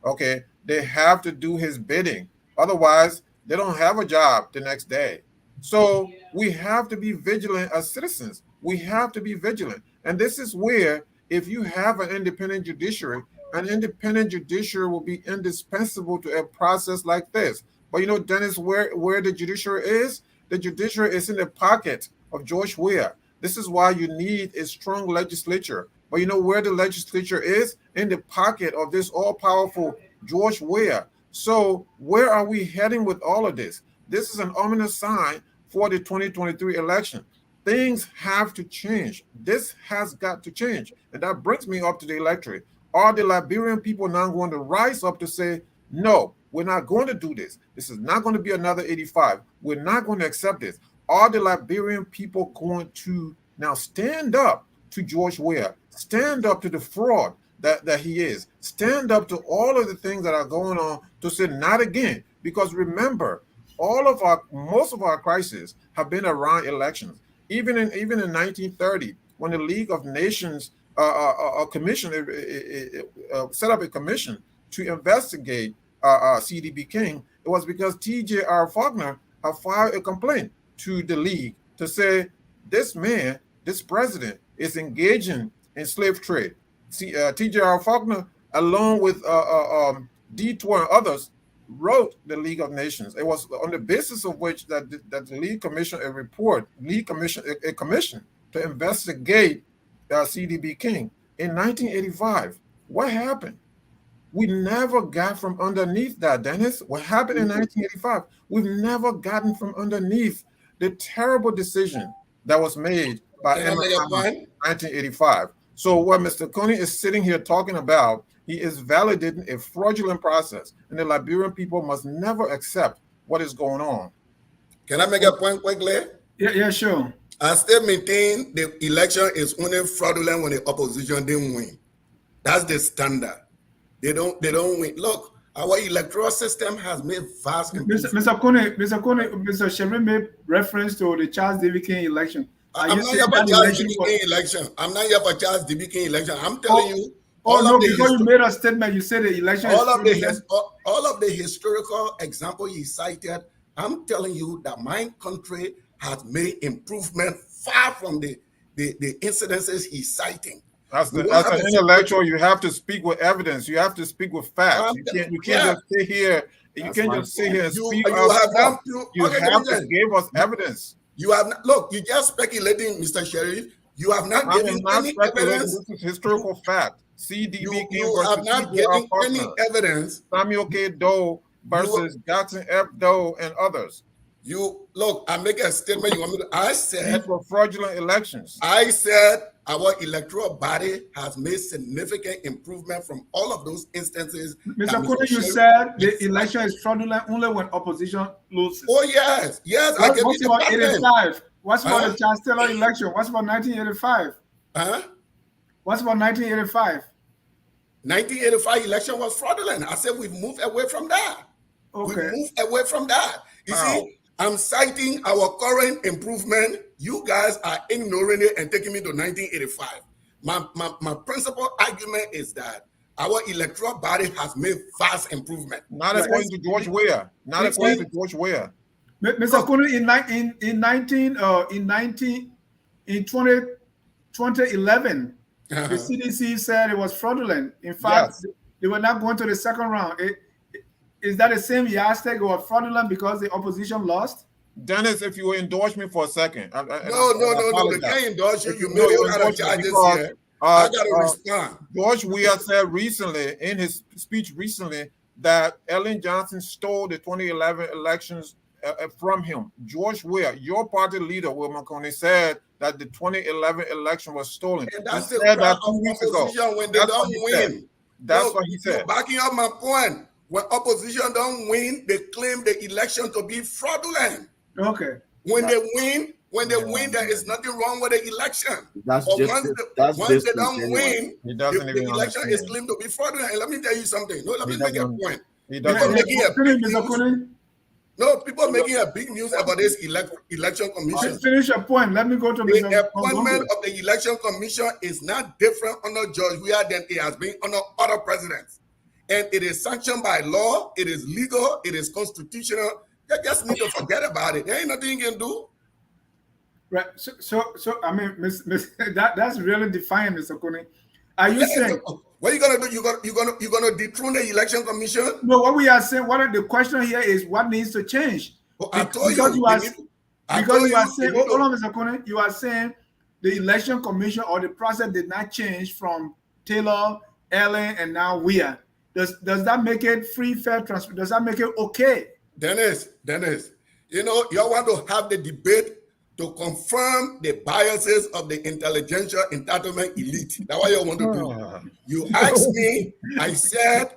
Okay, they have to do his bidding. Otherwise, they don't have a job the next day. So we have to be vigilant as citizens. We have to be vigilant. And this is where, if you have an independent judiciary will be indispensable to a process like this. But Dennis, where the judiciary is? The judiciary is in the pocket of George Weah. This is why you need a strong legislature. But you know where the legislature is? In the pocket of this all-powerful George Weah. So where are we heading with all of this? This is an ominous sign for the 2023 election. Things have to change. This has got to change. And that brings me up to the electorate. Are the Liberian people now going to rise up to say, no, we're not going to do this. This is not going to be another 85. We're not going to accept this. Are the Liberian people going to now stand up to George Weah, stand up to the fraud that he is, stand up to all of the things that are going on to say not again? Because remember, most of our crises have been around elections. Even in 1930, when the League of Nations commission set up a commission to investigate CDB King, it was because TJR Faulkner had filed a complaint to the league to say this man, this president, is engaging in slave trade. See, T.J.R. Faulkner, along with D2 and others, wrote the League of Nations. It was on the basis of which that the League commissioned a commission to investigate CDB King in 1985. What happened? We never got from underneath that, Dennis. What happened in 1985? We've never gotten from underneath the terrible decision that was made by Emma in 1985. So what Mr. Coney is sitting here talking about, he is validating a fraudulent process, and the Liberian people must never accept what is going on. Can I make a point quickly? Yeah, sure. I still maintain the election is only fraudulent when the opposition didn't win. That's the standard. They don't win. Look, our electoral system has made vast improvements. Mr. Kone, Mr. Sherry made reference to the Charles David King election. I'm not here for Charles David King election. I'm not here for Charles David King election. I'm telling you. Because you made a statement, you said the election. All of the historical example you cited, I'm telling you that my country has made improvement far from the incidences he's citing. As an intellectual, you have to speak with evidence. You have to speak with facts. You can't just sit here. You can't just sit here and speak. You have to give us evidence. You have not, look. You just speculating, Mr. Sheriff. You have not given any evidence. This is historical fact. CDB you have not given any evidence. Samuel K. Doe versus Jackson F. Doe and others. You look. I make a statement. You want me to? I said for fraudulent elections. I said our electoral body has made significant improvement from all of those instances. Mr. Kone, you said the election is fraudulent only when opposition loses. Oh yes. What's about 85? What's about the Chancellor election? What's about 1985? What's about 1985? 1985 election was fraudulent. I said we've moved away from that. Okay. We moved away from that. You see, I'm citing our current improvement. You guys are ignoring it and taking me to 1985. My principal argument is that our electoral body has made vast improvement. Not according to George Weah. Not according to George Weah. Mr. Kone, in 2011, the CDC said it was fraudulent. In fact, they were not going to the second round. Is that the same yardstick or fraudulent because the opposition lost? Dennis, if you will indulge me for a second. No, they can't indulge you. You made all kind of charges here. I got to respond. George Weah said recently, in his speech recently, that Ellen Johnson stole the 2011 elections from him. George Weah, your party leader, Wilma Coney, said that the 2011 election was stolen. And that's he said that 2 weeks ago. When they don't win. That's what he said. Backing up my point. When opposition don't win, they claim the election to be fraudulent. Okay. When they win, there is nothing wrong with the election. Once they don't win, the election is claimed to be fraudulent. And let me tell you something. No, let me make a point. People making a big news about this election commission. Finish your point. Let me go to the appointment of the election commission is not different under George Weah than it has been under other presidents. And it is sanctioned by law, it is legal, it is constitutional. You just need to forget about it. There ain't nothing you can do. Right. So I mean, that's really defiant, Mr. Kone. Are you saying what are you gonna do? You're gonna dethrone the election commission? No, what we are saying, the question here is what needs to change? Because you are saying, hold on, Mr. Kone, you are saying the election commission or the process did not change from Taylor, Ellen, and now Weah. Does that make it free, fair, transparent? Does that make it okay? Dennis, you want to have the debate to confirm the biases of the intelligentsia entitlement elite. That's what you want to do. You asked me, I said,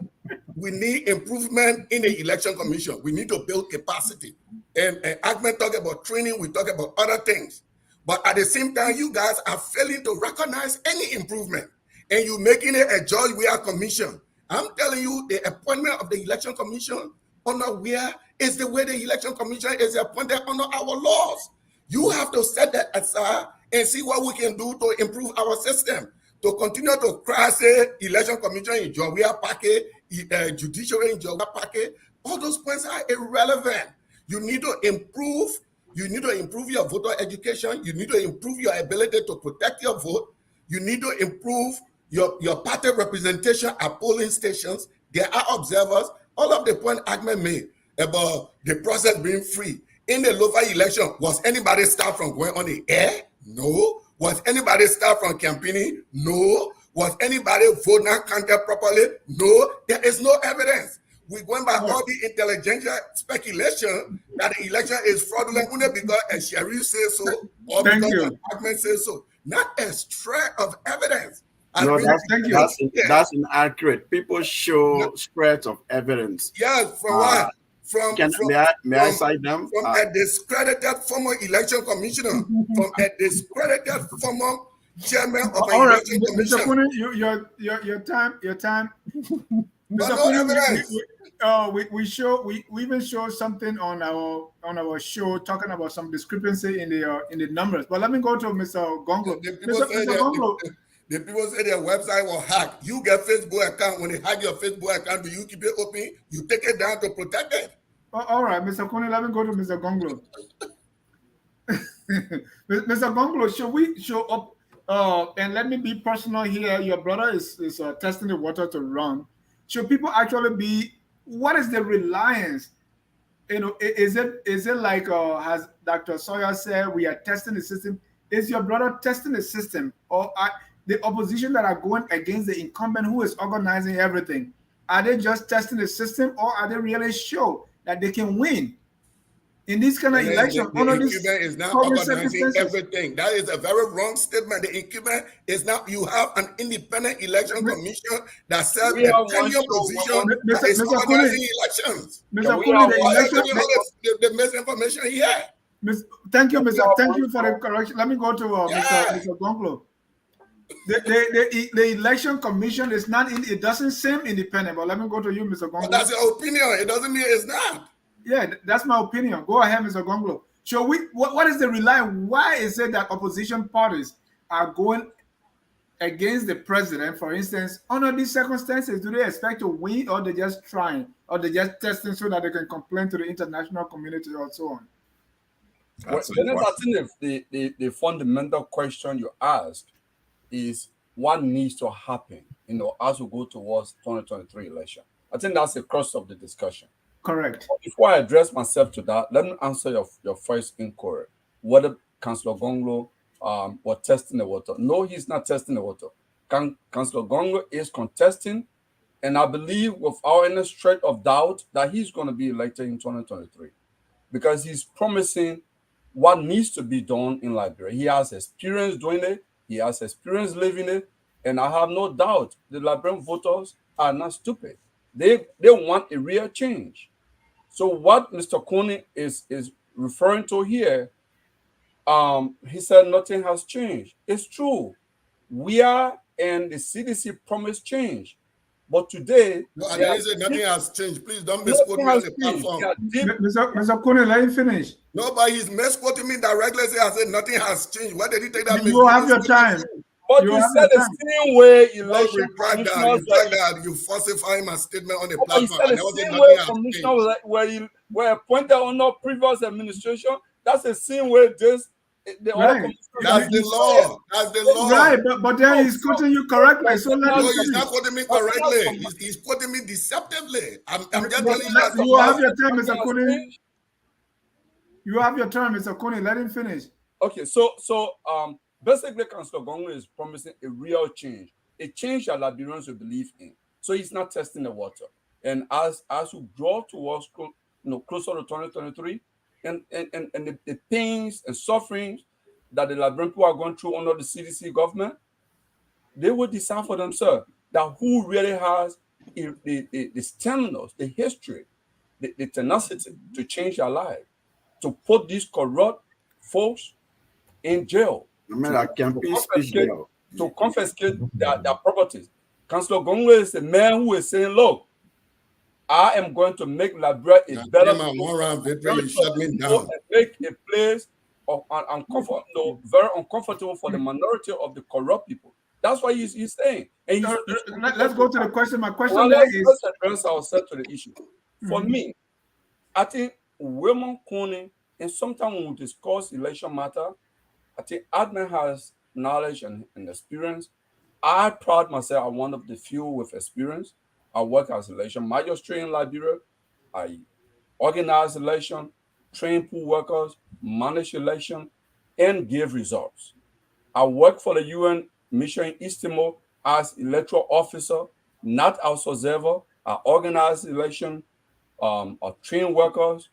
we need improvement in the election commission. We need to build capacity. And Ahmed talk about training, we talk about other things. But at the same time, you guys are failing to recognize any improvement. And you're making it a George Weah commission. I'm telling you, the appointment of the election commission under Weah is the way the election commission is appointed under our laws. You have to set that aside and see what we can do to improve our system. To continue to crash election commission in George Weah packet, judiciary in George Weah packet, all those points are irrelevant. You need to improve You need to improve your voter education. You need to improve your ability to protect your vote. You need to improve your party representation at polling stations. There are observers. All of the point Ahmed made about the process being free. In the local election, was anybody stopped from going on the air? No. Was anybody stopped from campaigning? No. Was anybody vote not counted properly? No. There is no evidence. We're going by all the intelligentsia speculation that the election is fraudulent only because a Sharif says so or because Ahmed says so. Not a shred of evidence. No, that's inaccurate. People show spreads of evidence. Yes, from what? May I cite them? From a discredited former election commissioner, from a discredited former chairman of an election commission. Mr. Kune, your time. Mr. No evidence. We even show something on our show talking about some discrepancy in the numbers. But let me go to Mr. Gonglo. The people say their website was hacked. You get Facebook account. When they hack your Facebook account, do you keep it open? You take it down to protect it. All right, Mr. Kune, let me go to Mr. Gonglo. Mr. Gonglo, should we show up? And let me be personal here. Your brother is testing the water to run. Should people actually be? What is the reliance? Is it like as Dr. Sawyer said, we are testing the system? Is your brother testing the system, or the opposition that are going against the incumbent who is organizing everything? Are they just testing the system, or are they really sure that they can win in this kind of election? The incumbent is not organizing everything. That is a very wrong statement. The incumbent is not. You have an independent election commission that serves a tenure position that is organizing elections. Mr. Kune, the misinformation here. Thank you, Mr. Thank you for the correction. Let me go to Mr. Gonglo. The election commission is not it doesn't seem independent, but let me go to you, Mr. Gonglo. That's your opinion. It doesn't mean it's not. Yeah, that's my opinion. Go ahead, Mr. Gonglo. So what is the reliance? Why is it that opposition parties are going against the president, for instance, under these circumstances? Do they expect to win, or they just trying, or they just testing so that they can complain to the international community or so on? I think the fundamental question you ask is what needs to happen, as we go towards 2023 election. I think that's the crux of the discussion. Correct. But before I address myself to that, let me answer your first inquiry. Whether Councillor Gonglo was testing the water. No, he's not testing the water. Councillor Gonglo is contesting, and I believe without any shred of doubt that he's going to be elected in 2023 because he's promising what needs to be done in Liberia. He has experience doing it. He has experience living it. And I have no doubt the Liberian voters are not stupid. They want a real change. So what Mr. Kune is referring to here, he said nothing has changed. It's true. We are, and the CDC promised change. But today... No, I didn't say nothing has changed. Please don't misquote me on the platform. Mr. Kune, let him finish. No, but he's misquoting me directly. I said nothing has changed. Where did he take that? You have your time. But you said the same way election commissioners... You falsify my statement on the platform. You said the same way commissioners were appointed under previous administration. That's the same way this... That's the law. That's the law. Right, but then he's quoting you correctly. So no, he's not quoting me correctly. He's quoting me deceptively. I'm just telling you that. You have your time, Mr. Kune. You have your turn, Mr. Kune. Let him finish. Okay, so basically, Councillor Gonglo is promising a real change, a change that Liberians will believe in. So he's not testing the water. And as we draw towards closer to 2023, and the pains and sufferings that the Liberian people are going through under the CDC government, they will decide for themselves that who really has the stamina, the history, the tenacity to change their life, to put these corrupt folks in jail, to confiscate their properties. Councillor Gonglo is a man who is saying, look, I am going to make Liberia a better place. Make a place of very uncomfortable for the minority of the corrupt people. That's what he's saying. And let's go to the question. My question let's address ourselves to the issue. For me, I think William Kune And sometimes when we discuss election matter, I think admin has knowledge and experience. I proud myself I'm one of the few with experience. I work as election magistrate in Liberia. I organize election, train pool workers, manage election, and give results. I work for the UN mission in East Timor as electoral officer, not as observer. I organize election, I train workers.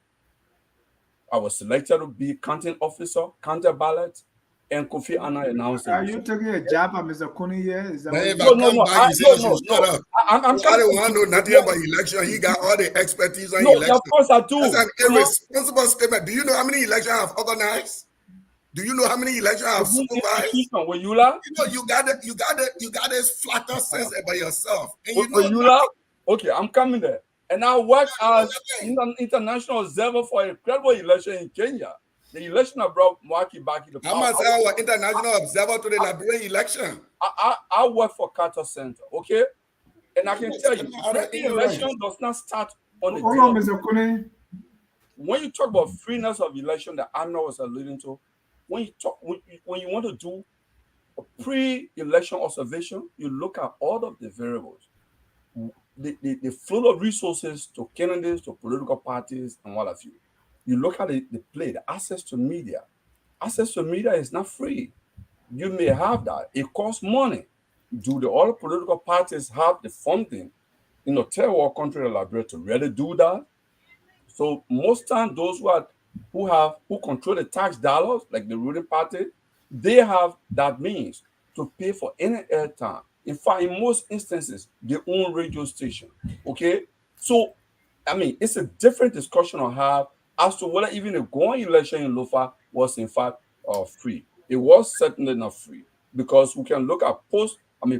I was selected to be counting officer, counter ballots, and Kofi Annan announced the Are you result. taking a jab at Mr. Kuni here? Is that But what if you? I No, no, come no, back, you say no, I should no, shut no. up. I'm So I coming. don't want to know nothing about election. He got all the expertise on No, yeah, election. of course I That's do. an Come on. irresponsible statement. Do you know how many elections I've organized? Do you know how many elections I've Who supervised? institution? Were you la? You know, you got this flatter sense about yourself. And you Were know you la? Okay, I'm coming there. And I work as nothing. international observer for a credible election in Kenya. The election that brought Mwaki back in the I power. must say I was international observer to the Liberian election. I work for Carter Center, okay? And I can tell you, Out of every election ignorance. does not start on the Hold day on, of. Mr. Kuni. When you talk about freeness of election that Anna was alluding to, when you want to do a pre-election observation, you look at all of the variables, the flow of resources to candidates, to political parties, and what have you. You look at the play, the access to media. Access to media is not free. You may have that. It costs money. Do the other political parties have the funding in a third world country like Liberia to really do that? So most times those who control the tax dollars, like the ruling party, they have that means to pay for any airtime. In fact, in most instances, they own radio station. Okay, so I mean, it's a different discussion on how as to whether even a going election in Lofa was in fact free. It was certainly not free because we can look at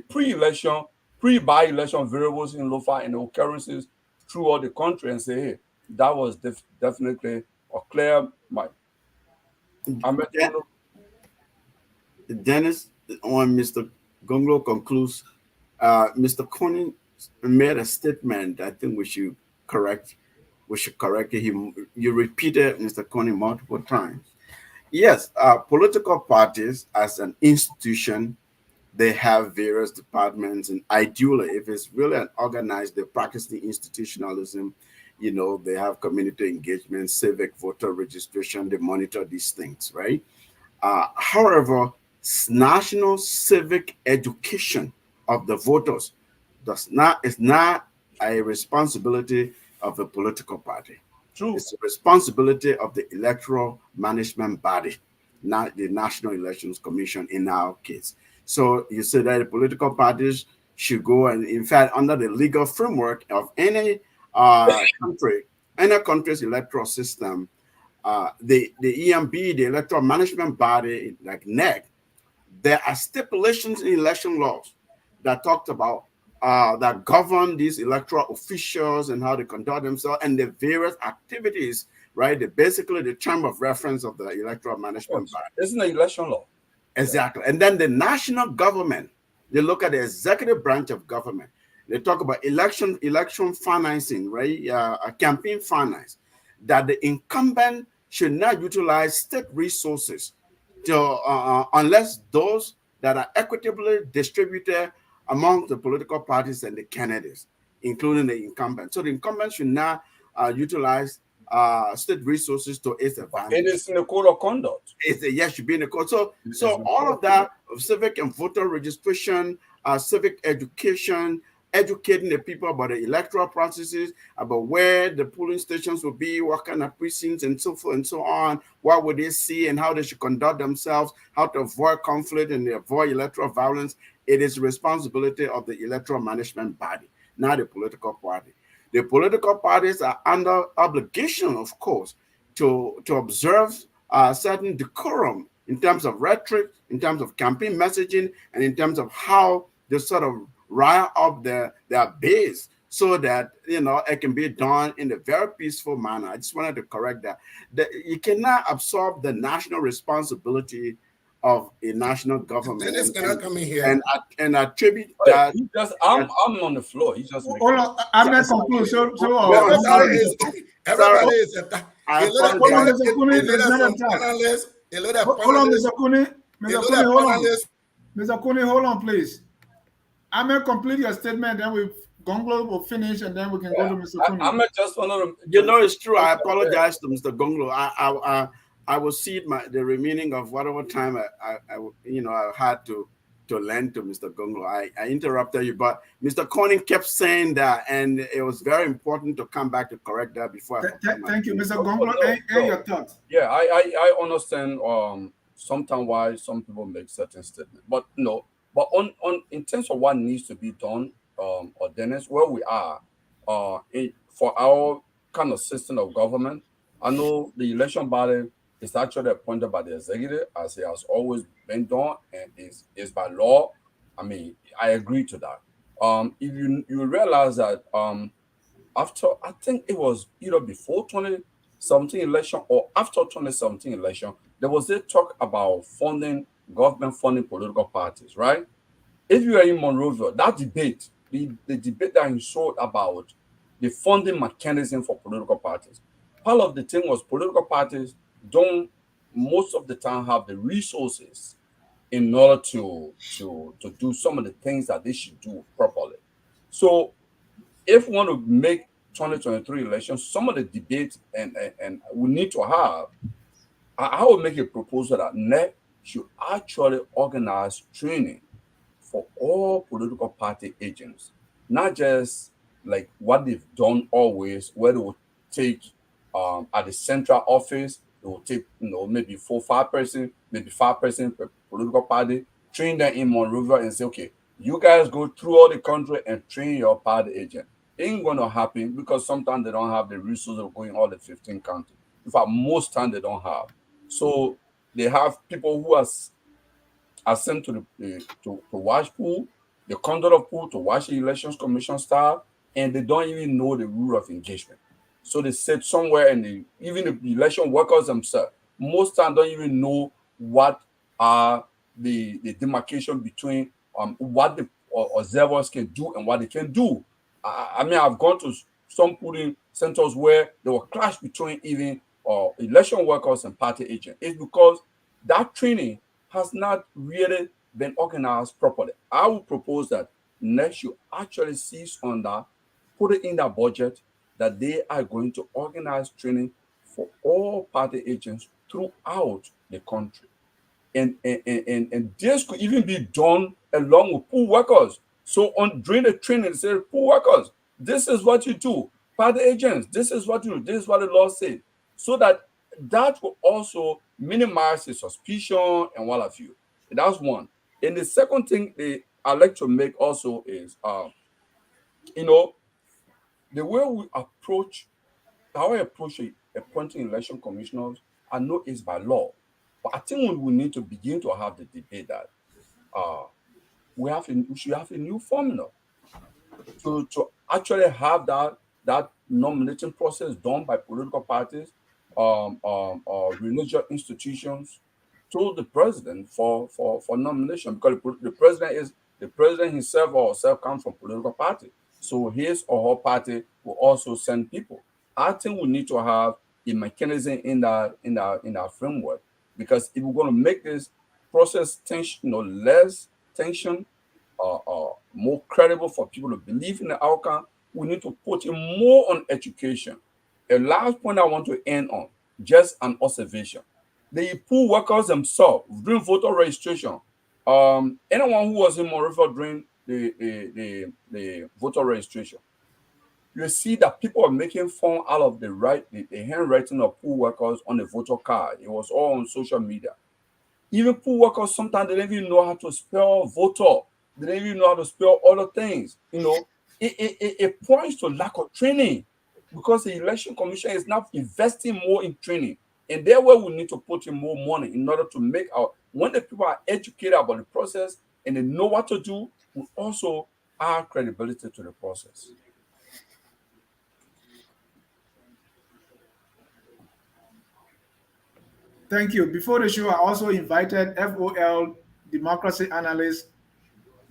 pre-election, pre-by-election variables in Lofa and the occurrences throughout the country and say, hey, that was definitely a clear. Den- Dennis, on Mr. Gonglo concludes, Mr. Conin made a statement. I think we should correct. We should correct it. You repeated Mr. Conin multiple times. Yes, political parties as an institution, they have various departments, and ideally, if it's really an organized, they practice the institutionalism. They have community engagement, civic voter registration. They monitor these things, right? However, national civic education of the voters does not is not a responsibility of a political party. True. It's the responsibility of the electoral management body, not the National Elections Commission in our case. So you say that the political parties should go, and in fact, under the legal framework of country, any country's electoral system, the EMB, the electoral management body, like NEC, there are stipulations in election laws that talked about that govern these electoral officials and how they conduct themselves and the various activities, right? Basically the term of reference of the electoral management body. Isn't the election law? Exactly. And then the national government, they look at the executive branch of government. They talk about election financing, right? Campaign finance, that the incumbent should not utilize state resources to, unless those that are equitably distributed among the political parties and the candidates, including the incumbent. So the incumbent should not utilize state resources to its advantage. It is in the code of conduct. Yes, should be in the code. So all of that, civic and voter registration, civic education, educating the people about the electoral processes, about where the polling stations will be, what kind of precincts and so forth and so on, what would they see and how they should conduct themselves, how to avoid conflict and avoid electoral violence. It is responsibility of the electoral management body, not the political party. The political parties are under obligation, of course, to observe certain decorum in terms of rhetoric, in terms of campaign messaging, and in terms of how they sort of rile up their base so that it can be done in a very peaceful manner. I just wanted to correct that. You cannot absorb the national responsibility of a national government and attribute that. I'm on the floor. He just Hold on, I'm not concluded. So Everybody is I Hold on, apologize. Mr. Kuni. a It's lot of not a some time. panelists, a lot of Hold on, panelists, Mr. Kuni. a Mr. lot Kuni, of hold on. panelists. Mr. Kuni, hold on, please. I may complete your statement, then we Gonglo will finish, and then we can go Yeah, to Mr. Kuni. I'm just wanted You know, it's true. I to apologize to Mr. Gonglo. I will cede the remaining of whatever time I had to lend to Mr. Gonglo. I interrupted you, but Mr. Corning kept saying that, and it was very important to come back to correct that before I forget my Thank you, point. Mr. Oh, Gonglo. no, And no. your thoughts. Yeah, I understand sometimes why some people make certain statements. But no, but on in terms of what needs to be done, or Dennis, where we are, for our kind of system of government, I know the election body is actually appointed by the executive as it has always been done and is by law. I mean, I agree to that. If you realize that after, I think it was either before 2017 election or after 2017 election, there was a talk about funding, government funding political parties, right? If you are in Monrovia, that debate, the debate that ensued about the funding mechanism for political parties, part of the thing was political parties don't most of the time have the resources in order to do some of the things that they should do properly. So if we want to make 2023 elections, some of the debates and we need to have, I would make a proposal that NEC should actually organize training for all political party agents, not just like what they've done always, where they will take at the central office, they will take maybe 4 5 person, maybe 5 person per political party, train them in Monrovia and say, okay, you guys go through all the country and train your party agent. Ain't gonna happen because sometimes they don't have the resources of going all the 15 counties. In fact, most time they don't have. So they have people who are sent to to watch pool, the conduct of pool to watch the elections commission staff, and they don't even know the rule of engagement. So they sit somewhere and even the election workers themselves most time don't even know what are the demarcation between what the observers can do and what they can do. I mean, I've gone to some polling centers where there were clash between even election workers and party agents. It's because that training has not really been organized properly. I would propose that next you actually seize on that, put it in that budget that they are going to organize training for all party agents throughout the country. And this could even be done along with pool workers. So on during the training, say pool workers, this is what you do. Party agents, this is what you do. This is what the law says. So that that will also minimize the suspicion and what have you. That's one. And the second thing I like to make also is, you know, the way we approach how I approach appointing election commissioners, I know it's by law, but I think we need to begin to have the debate that uh, we should have a new formula to actually have that nominating process done by political parties, religious institutions to the president for nomination because the president himself or herself comes from political party, so his or her party will also send people. I think we need to have a mechanism in that framework because if we're going to make this process tension, less tension, more credible for people to believe in the outcome, we need to put in more on education. A last point I want to end on, just an observation. The pool workers themselves during voter registration, anyone who was in Monrovia during the voter registration, you see that people are making fun out of the handwriting of pool workers on the voter card. It was all on social media. Even poor workers sometimes they don't even know how to spell voter. They don't even know how to spell other things. It points to lack of training because the election commission is now investing more in training. And there where we need to put in more money in order to make our when the people are educated about the process and they know what to do, we also add credibility to the process. Thank you. Before the show, I also invited FOL democracy analyst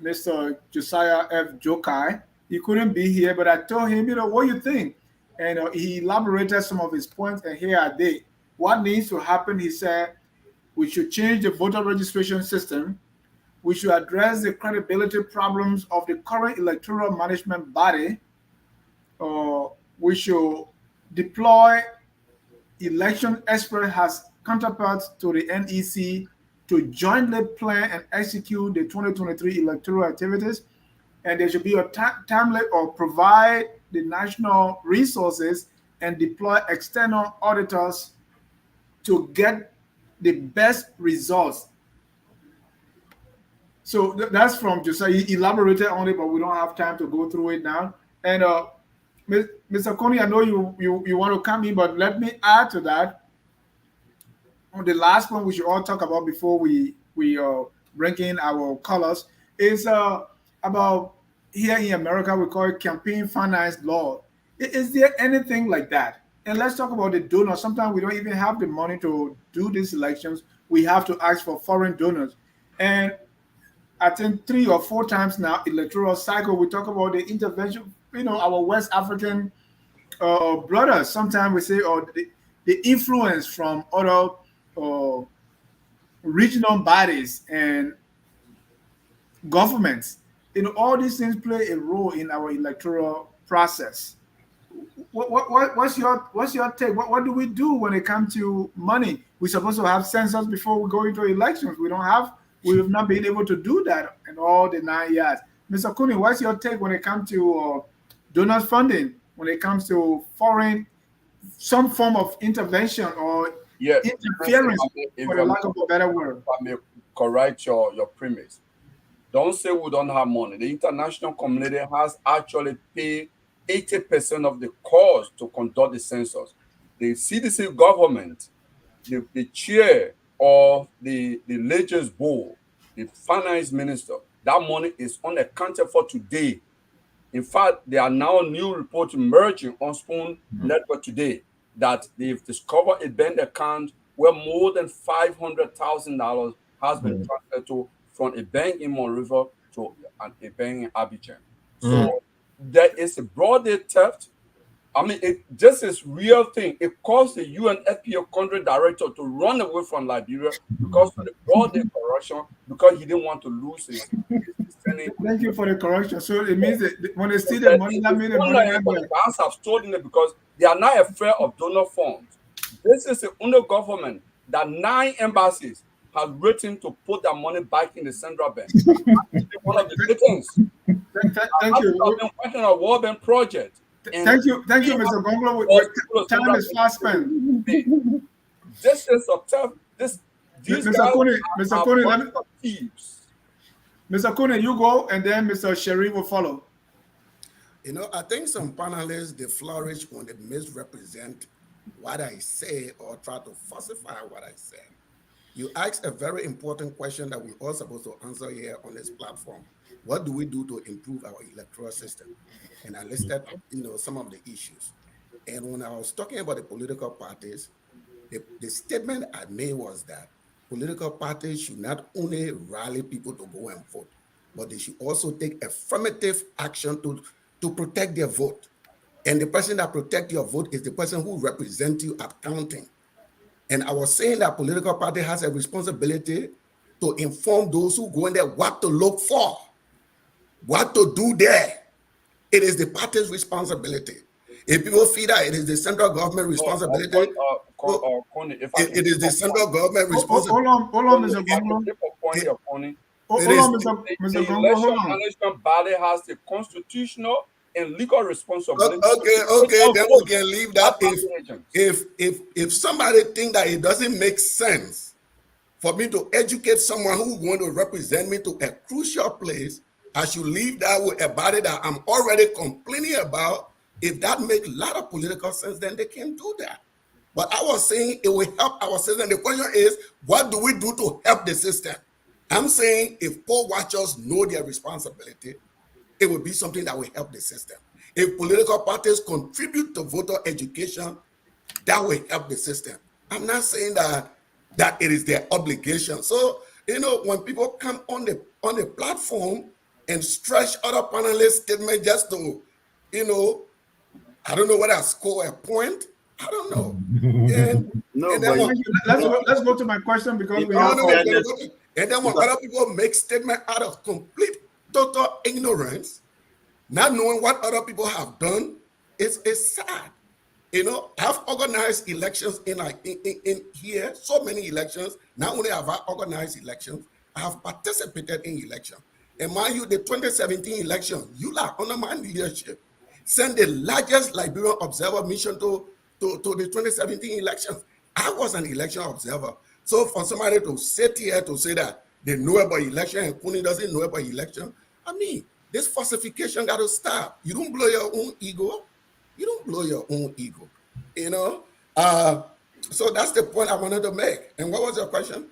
Mr. Josiah F. Jokai. He couldn't be here, but I told him, what you think? And he elaborated some of his points, and here are they. What needs to happen? He said we should change the voter registration system. We should address the credibility problems of the current electoral management body. We should deploy election experts as counterparts to the NEC to jointly plan and execute the 2023 electoral activities. And there should be a timely or provide the national resources and deploy external auditors to get the best results. So that's from Josiah. He elaborated on it, but we don't have time to go through it now. And Mr. Coney, I know you want to come in, but let me add to that. The last one we should all talk about before we bring in our colors is about here in America we call it campaign finance law. Is there anything like that? And let's talk about the donors. Sometimes we don't even have the money to do these elections. We have to ask for foreign donors. And I think 3 or 4 times now, electoral cycle, we talk about the intervention, our West African brothers. Sometimes we say, the influence from other uh, regional bodies and governments. All these things play a role in our electoral process. What's your take? What do we do when it comes to money? We're supposed to have census before we go into elections. We don't have. We have not been able to do that in all the 9 years. Mr. Cooney, what's your take when it comes to donor funding? When it comes to foreign, some form of intervention or interference, for the lack of a better word. If I may correct your premise. Don't say we don't have money. The international community has actually paid 80% of the cost to conduct the census. The CDC government, the chair of the Legends Board, the finance minister, that money is unaccounted for today. In fact, there are now new reports emerging on Spoon Network today that they've discovered a bank account where more than $500,000 has been transferred to from a bank in Monrovia to a bank in Abidjan. So there is a broad-day theft. I mean, this is real thing. It caused the UNFPA country director to run away from Liberia because of the broad-day corruption, because he didn't want to lose his Senate. Thank you for the correction. So it means that when they see the money, that means the money. The banks have stolen it because they are not afraid of donor funds. This is the only government that 9 embassies have written to put their money back in the central bank. One of the victims. Thank you. I've been working on a World Bank project. Thank you, Mr. Gonglo. Time is fast spent. This is a tough. Mr. Kone, let me. Thieves. Mr. Kone, you go, and then Mr. Sherry will follow. I think some panelists they flourish when they misrepresent what I say or try to falsify what I say. You asked a very important question that we're all supposed to answer here on this platform. What do we do to improve our electoral system? And I listed, some of the issues. And when I was talking about the political parties, the statement I made was that political parties should not only rally people to go and vote, but they should also take affirmative action to protect their vote. And the person that protects your vote is the person who represents you at counting. And I was saying that political party has a responsibility to inform those who go in there what to look for, what to do there. It is the party's responsibility. If people feel that it is the central government responsibility, it is the central government responsibility. Hold on, Mr. Gonglo. The election management body has the constitutional and legal responsibility. Okay, then we can leave that. If somebody think that it doesn't make sense for me to educate someone who's going to represent me to a crucial place, I should leave that with a body that I'm already complaining about. If that makes a lot of political sense, then they can do that. But I was saying it will help our system. The question is, what do we do to help the system? I'm saying if poll watchers know their responsibility, it will be something that will help the system. If political parties contribute to voter education, that will help the system. I'm not saying that it is their obligation. So, when people come on the platform and stretch other panelists' statement just to, I don't know whether I score a point. I don't know. And No, and then but when Thank you. Let's no, go. Let's go to my question because in we all have no, no, our. no, fairness, and then when because other people make statement out of complete total ignorance, not knowing what other people have done, it's sad. You know, I've organized elections in like in here, so many elections. Not only have I organized elections, I have participated in election. And mind you, the 2017 election, you are under my leadership, sent the largest Liberian observer mission to the 2017 elections. I was an election observer. So for somebody to sit here to say that they know about election and Kuni doesn't know about election, I mean, this falsification got to stop. You don't blow your own ego. You don't blow your own ego, you know. So that's the point I wanted to make. And what was your question?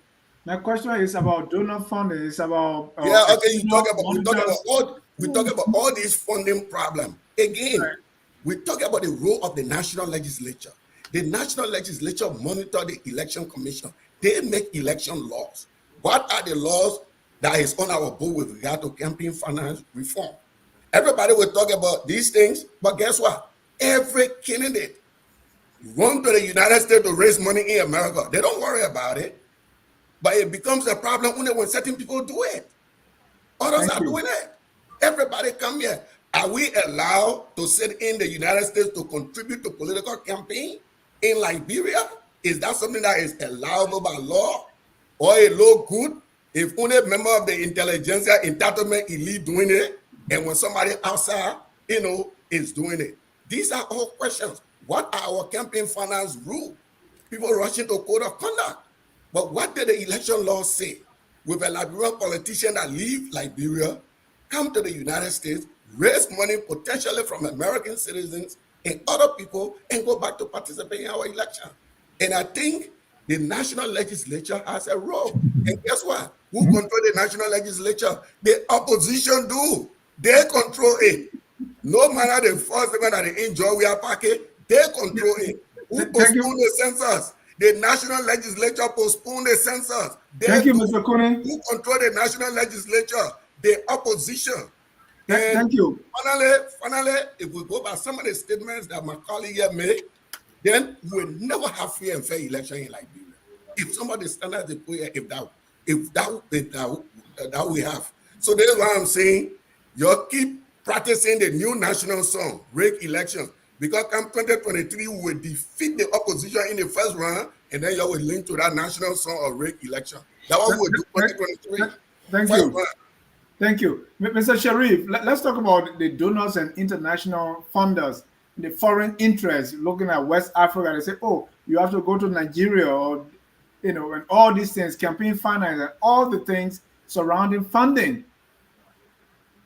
My question is about donor funding. It's about Yeah, okay. external We monitors. talk about all these funding problem. Again, we talk about the role of the national legislature. The national legislature monitor the election commission. They make election laws. What are the laws that is on our board with regard to campaign finance reform? Everybody will talk about these things, but guess what? Every candidate run to the United States to raise money in America. They don't worry about it, but it becomes a problem only when certain people do it. Others Thank are you. doing it. Everybody come here. Are we allowed to sit in the United States to contribute to political campaign in Liberia? Is that something that is allowable by law? Or it look good if only a member of the intelligentsia entitlement elite doing it, and when somebody outside, is doing it? These are all questions. What are our campaign finance rule? People rushing to code of conduct. But what did the election law say? With a Liberian politician that leave Liberia, come to the United States, raise money potentially from American citizens and other people, and go back to participate in our election. And I think the national legislature has a role. And guess what? Who control the national legislature? The opposition do. They control it. No matter the first thing that they enjoy, we are packing, they control it. Who Thank postponed you. the census? The national legislature postponed the census. They Thank you, do. Mr. Kone. Who control the national legislature? The opposition. And Thank you. finally, if we go by some of the statements that my colleague here made, then we will never have free and fair election in Liberia. If somebody stand at the point, if that we have. So that's why I'm saying you keep practicing the new national song, rake elections. Because come 2023, we will defeat the opposition in the first round, and then you will link to that national song of rake election. That's what we will do Th- 2023. Thank First you. round. Thank you. Mr. Sharif, let's talk about the donors and international funders, the foreign interests looking at West Africa. They say, oh, you have to go to Nigeria or, and all these things, campaign finance and all the things surrounding funding.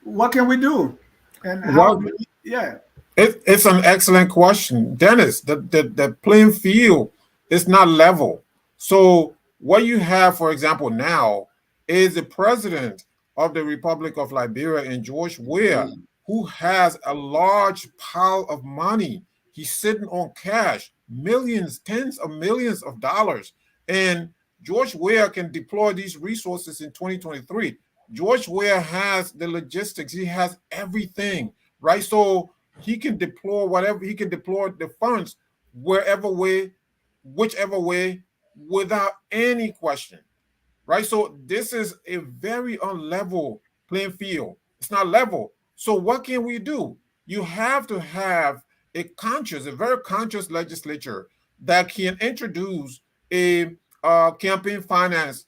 What can we do? And how Well, do we, yeah. it's an excellent question, Dennis. The playing field is not level. So what you have, for example, now is the president of the Republic of Liberia and George Weah, Mhm. who has a large pile of money. He's sitting on cash, millions, tens of millions of dollars, and George Weah can deploy these resources in 2023. George Weah has the logistics. He has everything, right? So he can deploy whatever he can deploy the funds wherever way, whichever way, without any question, right? So this is a very unlevel playing field. It's not level. So what can we do? You have to have a very conscious legislature that can introduce a campaign finance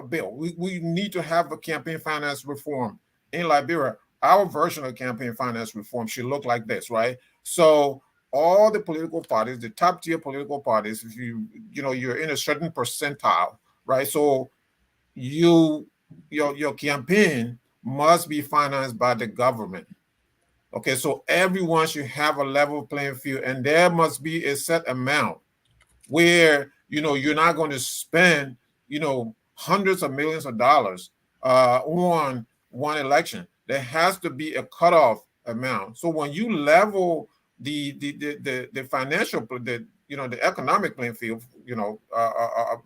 bill. We need to have a campaign finance reform in Liberia. Our version of campaign finance reform should look like this, right? So all the political parties, the top tier political parties, if you're in a certain percentile, right? So you your campaign must be financed by the government. Okay, so everyone should have a level playing field, and there must be a set amount where you're not going to spend hundreds of millions of dollars on one election. There has to be a cutoff amount. So when you level the financial the economic playing field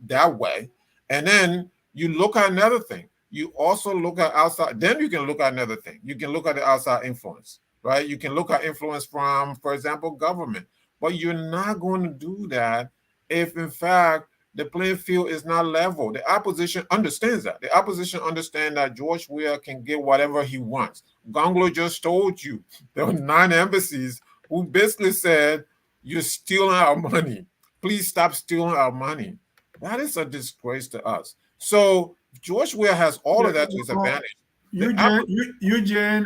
that way, and then you look at another thing. You also look at outside. Then you can look at another thing. You can look at the outside influence. right? You can look at influence from, for example, government, but you're not going to do that if, in fact, the playing field is not level. The opposition understands that. The opposition understands that George Weah can get whatever he wants. Gonglo just told you there were 9 embassies who basically said, "You're stealing our money. Please stop stealing our money." That is a disgrace to us. So George Weah has all Yeah, of that to his advantage. The Eugene,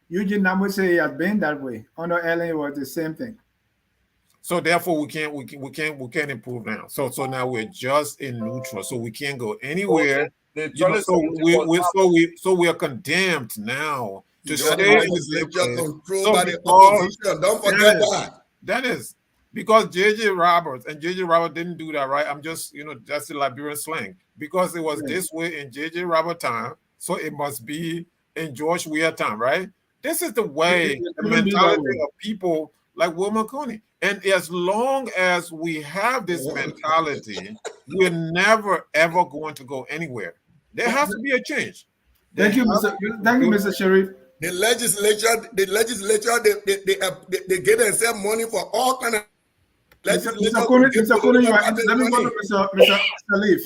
Eugene Namuse has been that way. Under Ellen, it was the same thing. So therefore, we can't improve now. So now we're just in neutral. So we can't go So anywhere. the You know, so 2017 we was we not so we so we are condemned now to You are the stay in the same legislature place. controlled So by the because opposition. Don't forget Dennis, that. Dennis, because JJ Roberts and JJ Roberts didn't do that, right? I'm just, that's the Liberian slang. Because it was Yeah. this way in JJ Roberts time, so it must be in George Weah time, right? This is the way, It the couldn't be that mentality way. of people like Wilma Cooney. And as long as we have this mentality, we're never ever going to go anywhere. There has to be a change. There Thank you, has Mr. to Thank you, be. Mr. Sharif. The legislature, they get themselves money for all kind of legislature will give Mr. Kone, political parties let me go to money. Mr. Salif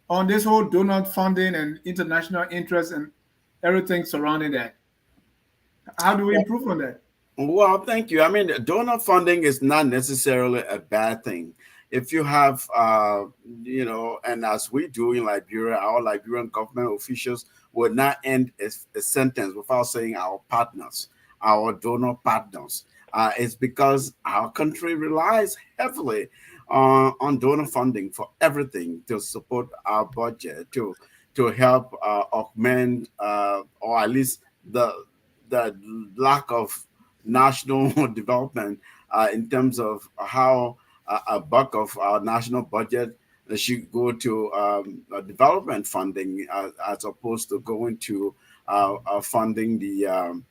on this whole donor funding and international interest and everything surrounding that. How do we improve on that? Well, thank you. I mean, donor funding is not necessarily a bad thing. If you have, and as we do in Liberia, our Liberian government officials would not end a sentence without saying our partners, our donor partners. It's because our country relies heavily on donor funding for everything to support our budget, to help augment or at least the lack of national development in terms of how a buck of our national budget should go to development funding as opposed to going to funding the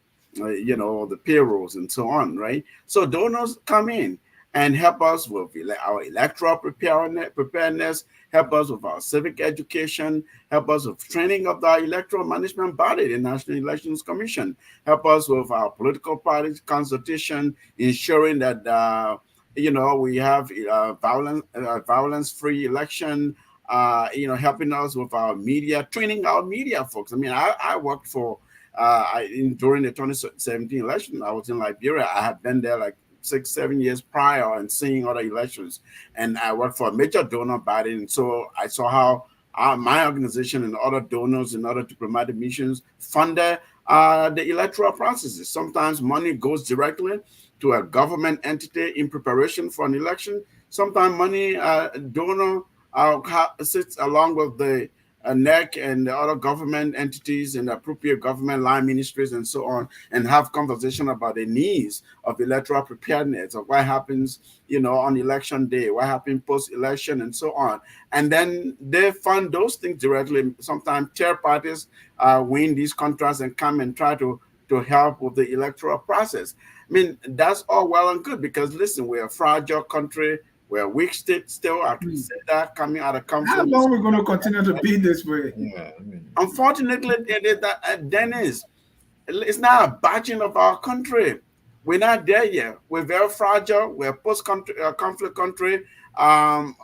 payrolls and so on, right? So donors come in and help us with our electoral preparedness, help us with our civic education, help us with training of the electoral management body, the National Elections Commission, help us with our political parties consultation, ensuring that we have violence-free election. Helping us with our media, training our media folks. I mean, I worked for during the 2017 election. I was in Liberia. I had been there like 6-7 years prior and seeing other elections, and I worked for a major donor body, and so I saw how my organization and other donors and other diplomatic missions funded the electoral processes. Sometimes money goes directly to a government entity in preparation for an election. Sometimes money donor sits along with the NEC and the other government entities and the appropriate government line ministries and so on, and have conversation about the needs of electoral preparedness, of what happens, on election day, what happens post-election, and so on. And then they fund those things directly. Sometimes third parties win these contracts and come and try to help with the electoral process. I mean, that's all well and good because, listen, we're a fragile country. We're a weak state still. I can say that coming out of How conflict. long are we going to continue to be this way? Yeah, I mean, Unfortunately, Dennis, it's not a badging of our country. We're not there yet. We're very fragile. We're a post-conflict country, and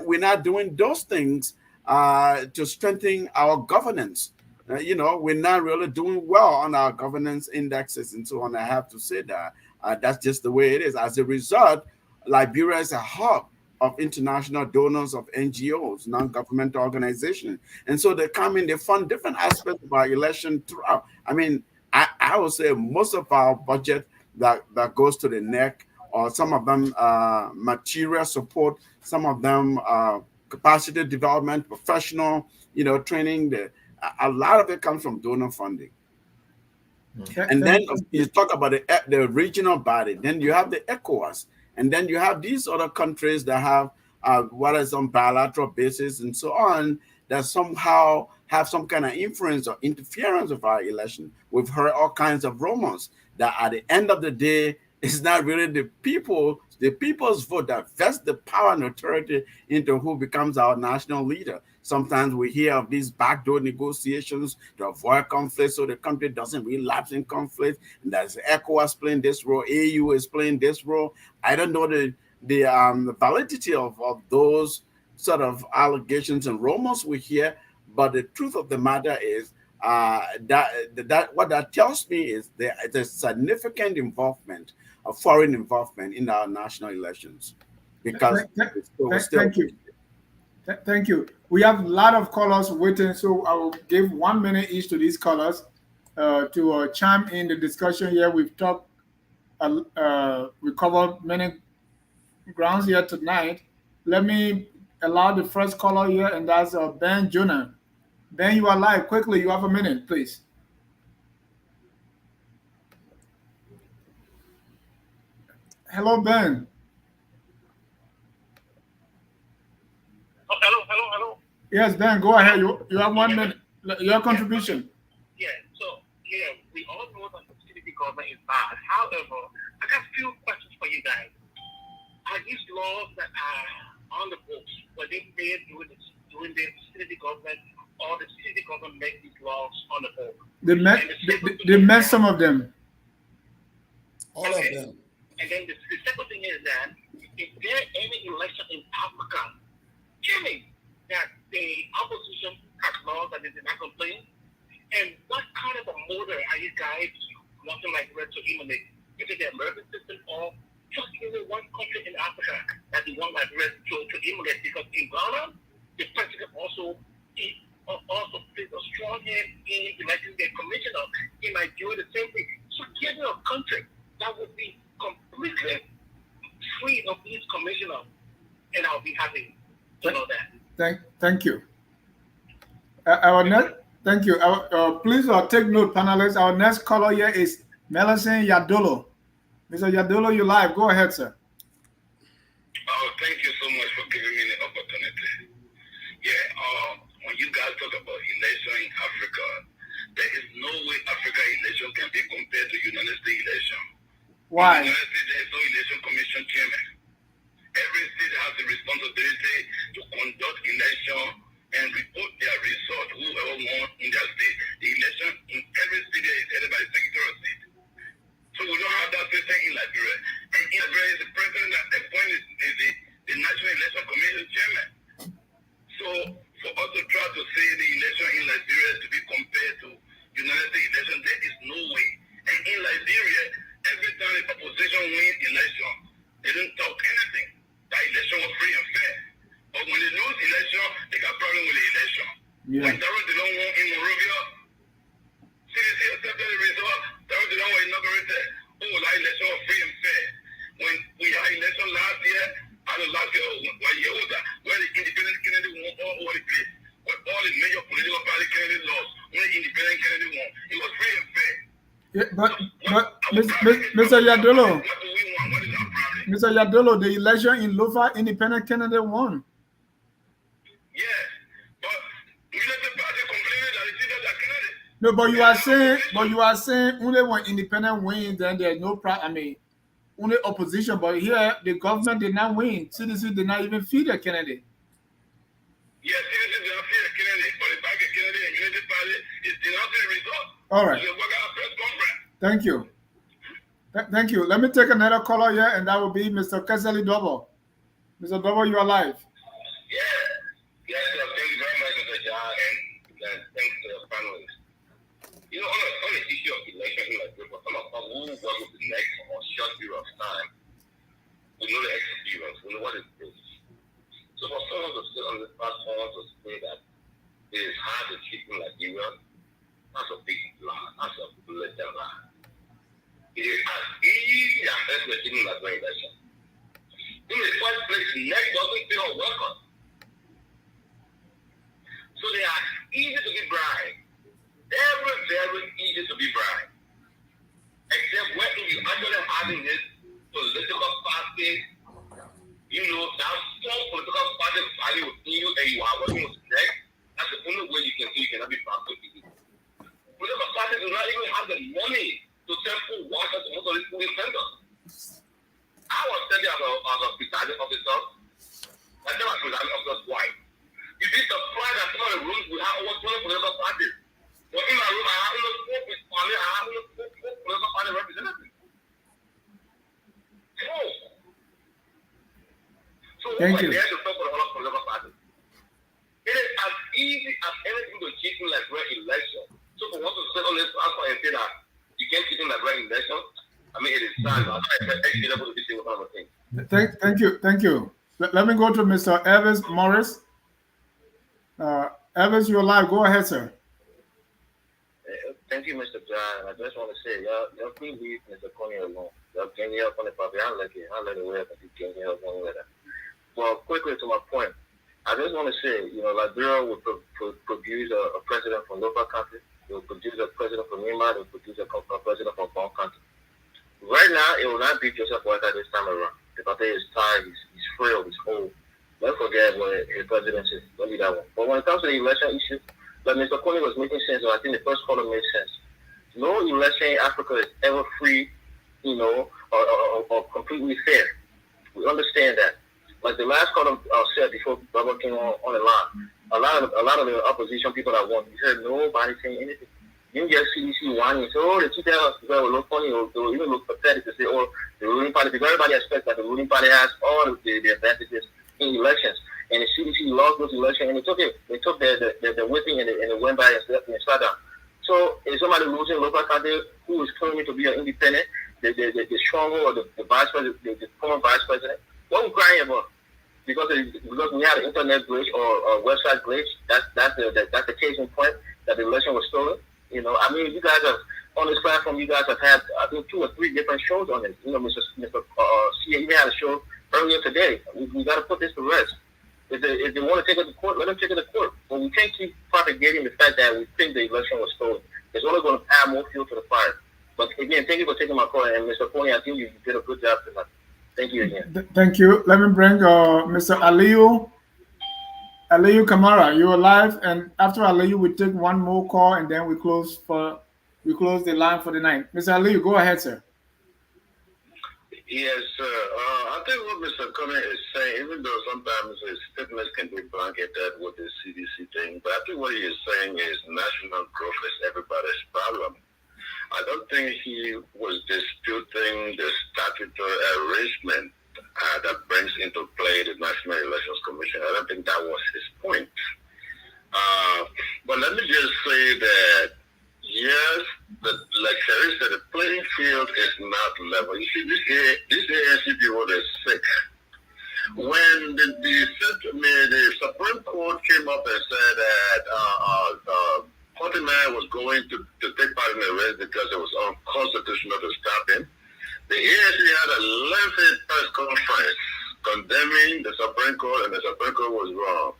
we're not doing those things to strengthen our governance. We're not really doing well on our governance indexes and so on. I have to say that that's just the way it is. As a result, Liberia is a hub of international donors, of NGOs, non-governmental organizations. And so they come in, they fund different aspects of our election throughout. I mean, I would say most of our budget that goes to the neck, or some of them material support, some of them capacity development, professional, training. A lot of it comes from donor funding. And then you talk about the regional body. Then you have the ECOWAS, and then you have these other countries that have what is on bilateral basis and so on, that somehow have some kind of influence or interference of our election. We've heard all kinds of rumors that at the end of the day, it's not really the people's vote that vests the power and authority into who becomes our national leader. Sometimes we hear of these backdoor negotiations to avoid conflict so the country doesn't relapse in conflict. And there's ECOWAS playing this role, AU is playing this role. I don't know the validity of those sort of allegations and rumors we hear, but the truth of the matter is that what that tells me is there's significant involvement of foreign involvement in our national elections because Thank you. Thank you. We have a lot of callers waiting, so I will give 1 minute each to these callers to chime in the discussion here. We've talked, we covered many grounds here tonight. Let me allow the first caller here, and that's Ben Jonah. Ben, you are live. Quickly, you have a minute, please. Hello, Ben. Hello. Yes, Ben, go ahead. You have 1 minute. Your contribution. We all know that the city government is bad. However, I got a few questions for you guys. Are these laws that are on the books, were they made during the city government, or the city government make these laws on the book? They met some of them. All of them. And then the second thing is that, is there any election in Africa, Jimmy, that the opposition has laws that they did not complain? And what kind of a model are you guys wanting like Red to emulate? Is it the American system or just only one country in Africa that they want like Red to emulate? Because in Ghana, the president also plays a strong hand in electing their commissioner. In Nigeria, the same thing. So give me a country that would be completely free of these commissioners, and I'll be happy to know that. Thank you. Thank you. Please take note, panelists. Our next caller here is Melanson Yadolo. Mr. Yadolo, you're live. Go ahead, sir. Oh, thank you so much for giving me the opportunity. When you guys talk about election in Africa, there is no way Africa election can be compared to United States election. Why? In the United States, there is no election commission chairman. Every state has the responsibility to conduct election and report their result, whoever won in their state. The election in every state is headed by the Secretary of State. So we don't have that system in Liberia. And in Liberia, is the president that appointed the National Election Commission chairman. So for us to try to say the election in Liberia to be compared to United States election, there is no way. And in Liberia, every time the opposition wins election, they don't talk anything. That election was free and fair. But when they lose election, they got problem with the election. Yeah. When Darrell Dillon won in Monrovia, CDC accepted the result. Darrell Dillon was inaugurated. That election was free and fair. When we had election last year, where the independent candidate won all over the place, where all the major political party candidates lost, when the independent candidate won, it was free and fair. Yeah, Mr. Yadolo, Mr. Yadolo, the election in Lofa, independent candidate won. Yeah, but we let the party complain that it's either their candidate. No, but you are saying only when independent wins, then there's no problem. I mean, only opposition. But here, the government did not win. Citizens did not even feed their candidate. Yes, citizens did not feed their candidate, but the party candidate and unity party is denouncing the result. All right. So we're going to press conference. Thank you. Thank you. Let me take another caller here, and that will be Mr. Keseli Dobo. Mr. Dobo, you are live. Yes, sir. Thank you very much, Mr. John, and thanks to the panelists. You know, on the issue of election, for some of us who work with the next or short period of time, we know the experience, we know what it is. So for someone to sit on this platform to say that it is hard to treat in Nigeria, that's a big lie. That's a blatant lie. It is as easy as estimating in Nigeria election. In the first place, next doesn't feel welcome. So they are easy to be bribed. Very, very easy to be bribed. Except when you actually having this political party, that strong political party value within you and you are working with next, that's the only way you can see you cannot be bribed with it. Political parties do not even have the money to send full water to most of these police centers. I was studying as a presiding officer. I tell my presiding officer's wife. You'd be surprised my rooms, we have over 12 political parties. But in my room, I have only four political party representatives. Four. So who Thank are you. there to talk for the political parties? It is as easy as anything to cheat in like regular election. So for one to say on this answer and say that you can't cheat in like regular election, I mean, it is sad. I'm not expecting able to be single kind of thing. Thank you. Let me go to Mr. Evans Morris. Evans, you're live. Go ahead, sir. Thank you, Mr. John. I just want to say, y'all can't leave Mr. Coney alone. Y'all can't help on the property. I'll let it work if you can't help on with it. Well, quickly to my point, I just want to say, Liberia will produce a president from local country. It will produce a president from Myanmar. It will produce a president from Bong country. Right now, it will not be Joseph Walker this time around. The party is tired. He's frail. He's old. Don't forget what his presidency is. Don't be that one. But when it comes to the election issue, like Mr. Coney was making sense, and I think the first caller made sense. No election in Africa is ever free, or completely fair. We understand that. Like the last caller said before Baba came on the line, a lot of the opposition people that won, you heard nobody saying anything. You get CDC whining, say, oh, the 2000 will look funny, or even look pathetic to say, oh, the ruling party, because everybody expects that the ruling party has all the advantages in elections. And the CDC lost those elections, and they took the whipping and they went by and sat down. So if somebody losing local country who is claiming to be an independent, the stronghold or the vice president, the former vice president, what are we crying about? Because we had an internet glitch or a website glitch. That's the case in point that the election was stolen. I mean, you guys have on this platform. You guys have had I think 2 or 3 different shows on it. Mr. CA even had a show earlier today. We got to put this to rest. If they want to take it to court, let them take it to court. But we can't keep propagating the fact that we think the election was stolen. It's only going to add more fuel to the fire. But again, thank you for taking my call. And Mr. Pony, I think you did a good job tonight. Thank you again. Thank you. Let me bring Mr. Aliyu Kamara. You're live, and after Aliyu, we take one more call, and then we close the line for the night. Mr. Aliyu, go ahead, sir. Yes, sir. I think what Mr. Coney is saying, even though sometimes his statements can be blanketed with the CDC thing, but I think what he is saying is national growth is everybody's problem. I don't think he was disputing the statutory arrangement that brings into play the National Elections Commission. I don't think that was his point. But let me just say that, yes, like Sherry said, the playing field is not level. You see, this ANC people is sick. When the Supreme Court came up and said that Portman was going to take part in the race because it was unconstitutional to stop him, the ANC had a lengthy press conference condemning the Supreme Court, and the Supreme Court was wrong.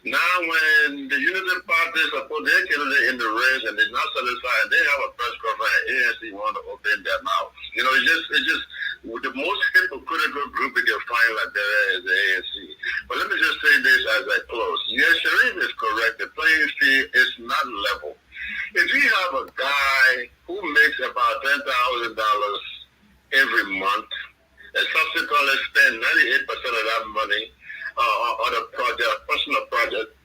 Now, when the Unity Party support their candidate in the race and they're not satisfied, they have a press conference, and ANC want to open their mouth. It's just the most hypocritical group you can find like there is the ANC. But let me just say this as I close. Yes, Sharif is correct. The playing field is not level. If you have a guy who makes about $10,000 every month and subsequently spend 98% of that money on a project, personal project,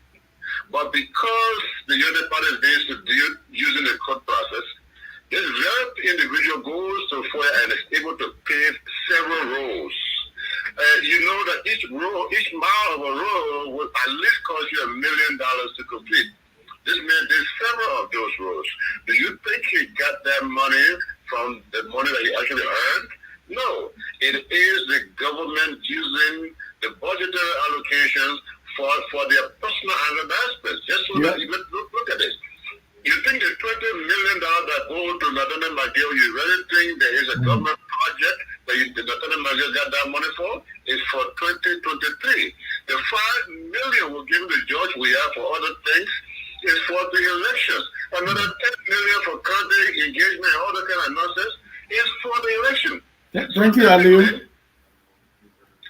but because the other party is being subdued using the court process, this very individual goes to FOIA and is able to pave several roads. You know that each mile of a road will at least cost you $1 million to complete. This means there's several of those roads. Do you think he got that money from the money that he actually earned? No. It is the government using the budgetary allocations for their personal investments. Just so that you look at it. You think the $20 million that go to Nathan McGill, you really think there is a government project that Nathan McGill got that money for? It's for 2023. The $5 million we're giving the judge we have for other things is for the elections. Another $10 million for country engagement and all that kind of nonsense is for the election. Thank you, Aliyu.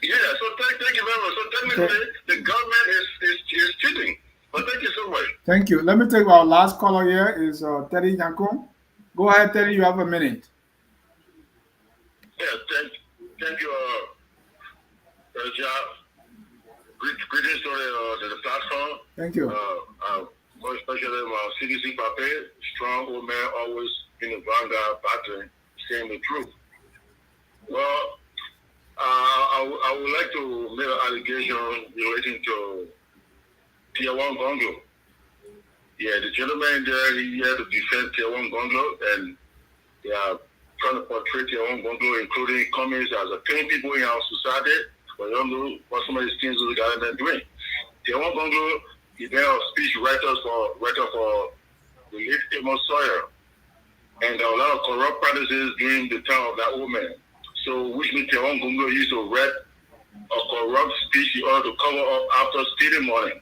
Yeah, so thank you very much. So technically, the government is cheating. But thank you so much. Thank you. Let me take our last caller here is Teddy Yankun. Go ahead, Teddy. You have a minute. Yeah, thank you, Greetings to the platform. Thank you. more especially CDC Pape, strong old man, always in the vanguard, battling, saying the truth. Well, I would like to make an allegation relating to Tier 1 Gongo. Yeah, the gentleman there, he had to defend Tier 1 Gongo, and they are trying to portray Tier 1 Gongo, including comments as a killing people in our society, but you don't know what some of these things the government are doing. Tier 1 Gongo, he then a speech writer for the late Amos Sawyer, and there were a lot of corrupt practices during the time of that old man. So, which means Tier 1 Gongo used to read a corrupt speech in order to cover up after stealing money.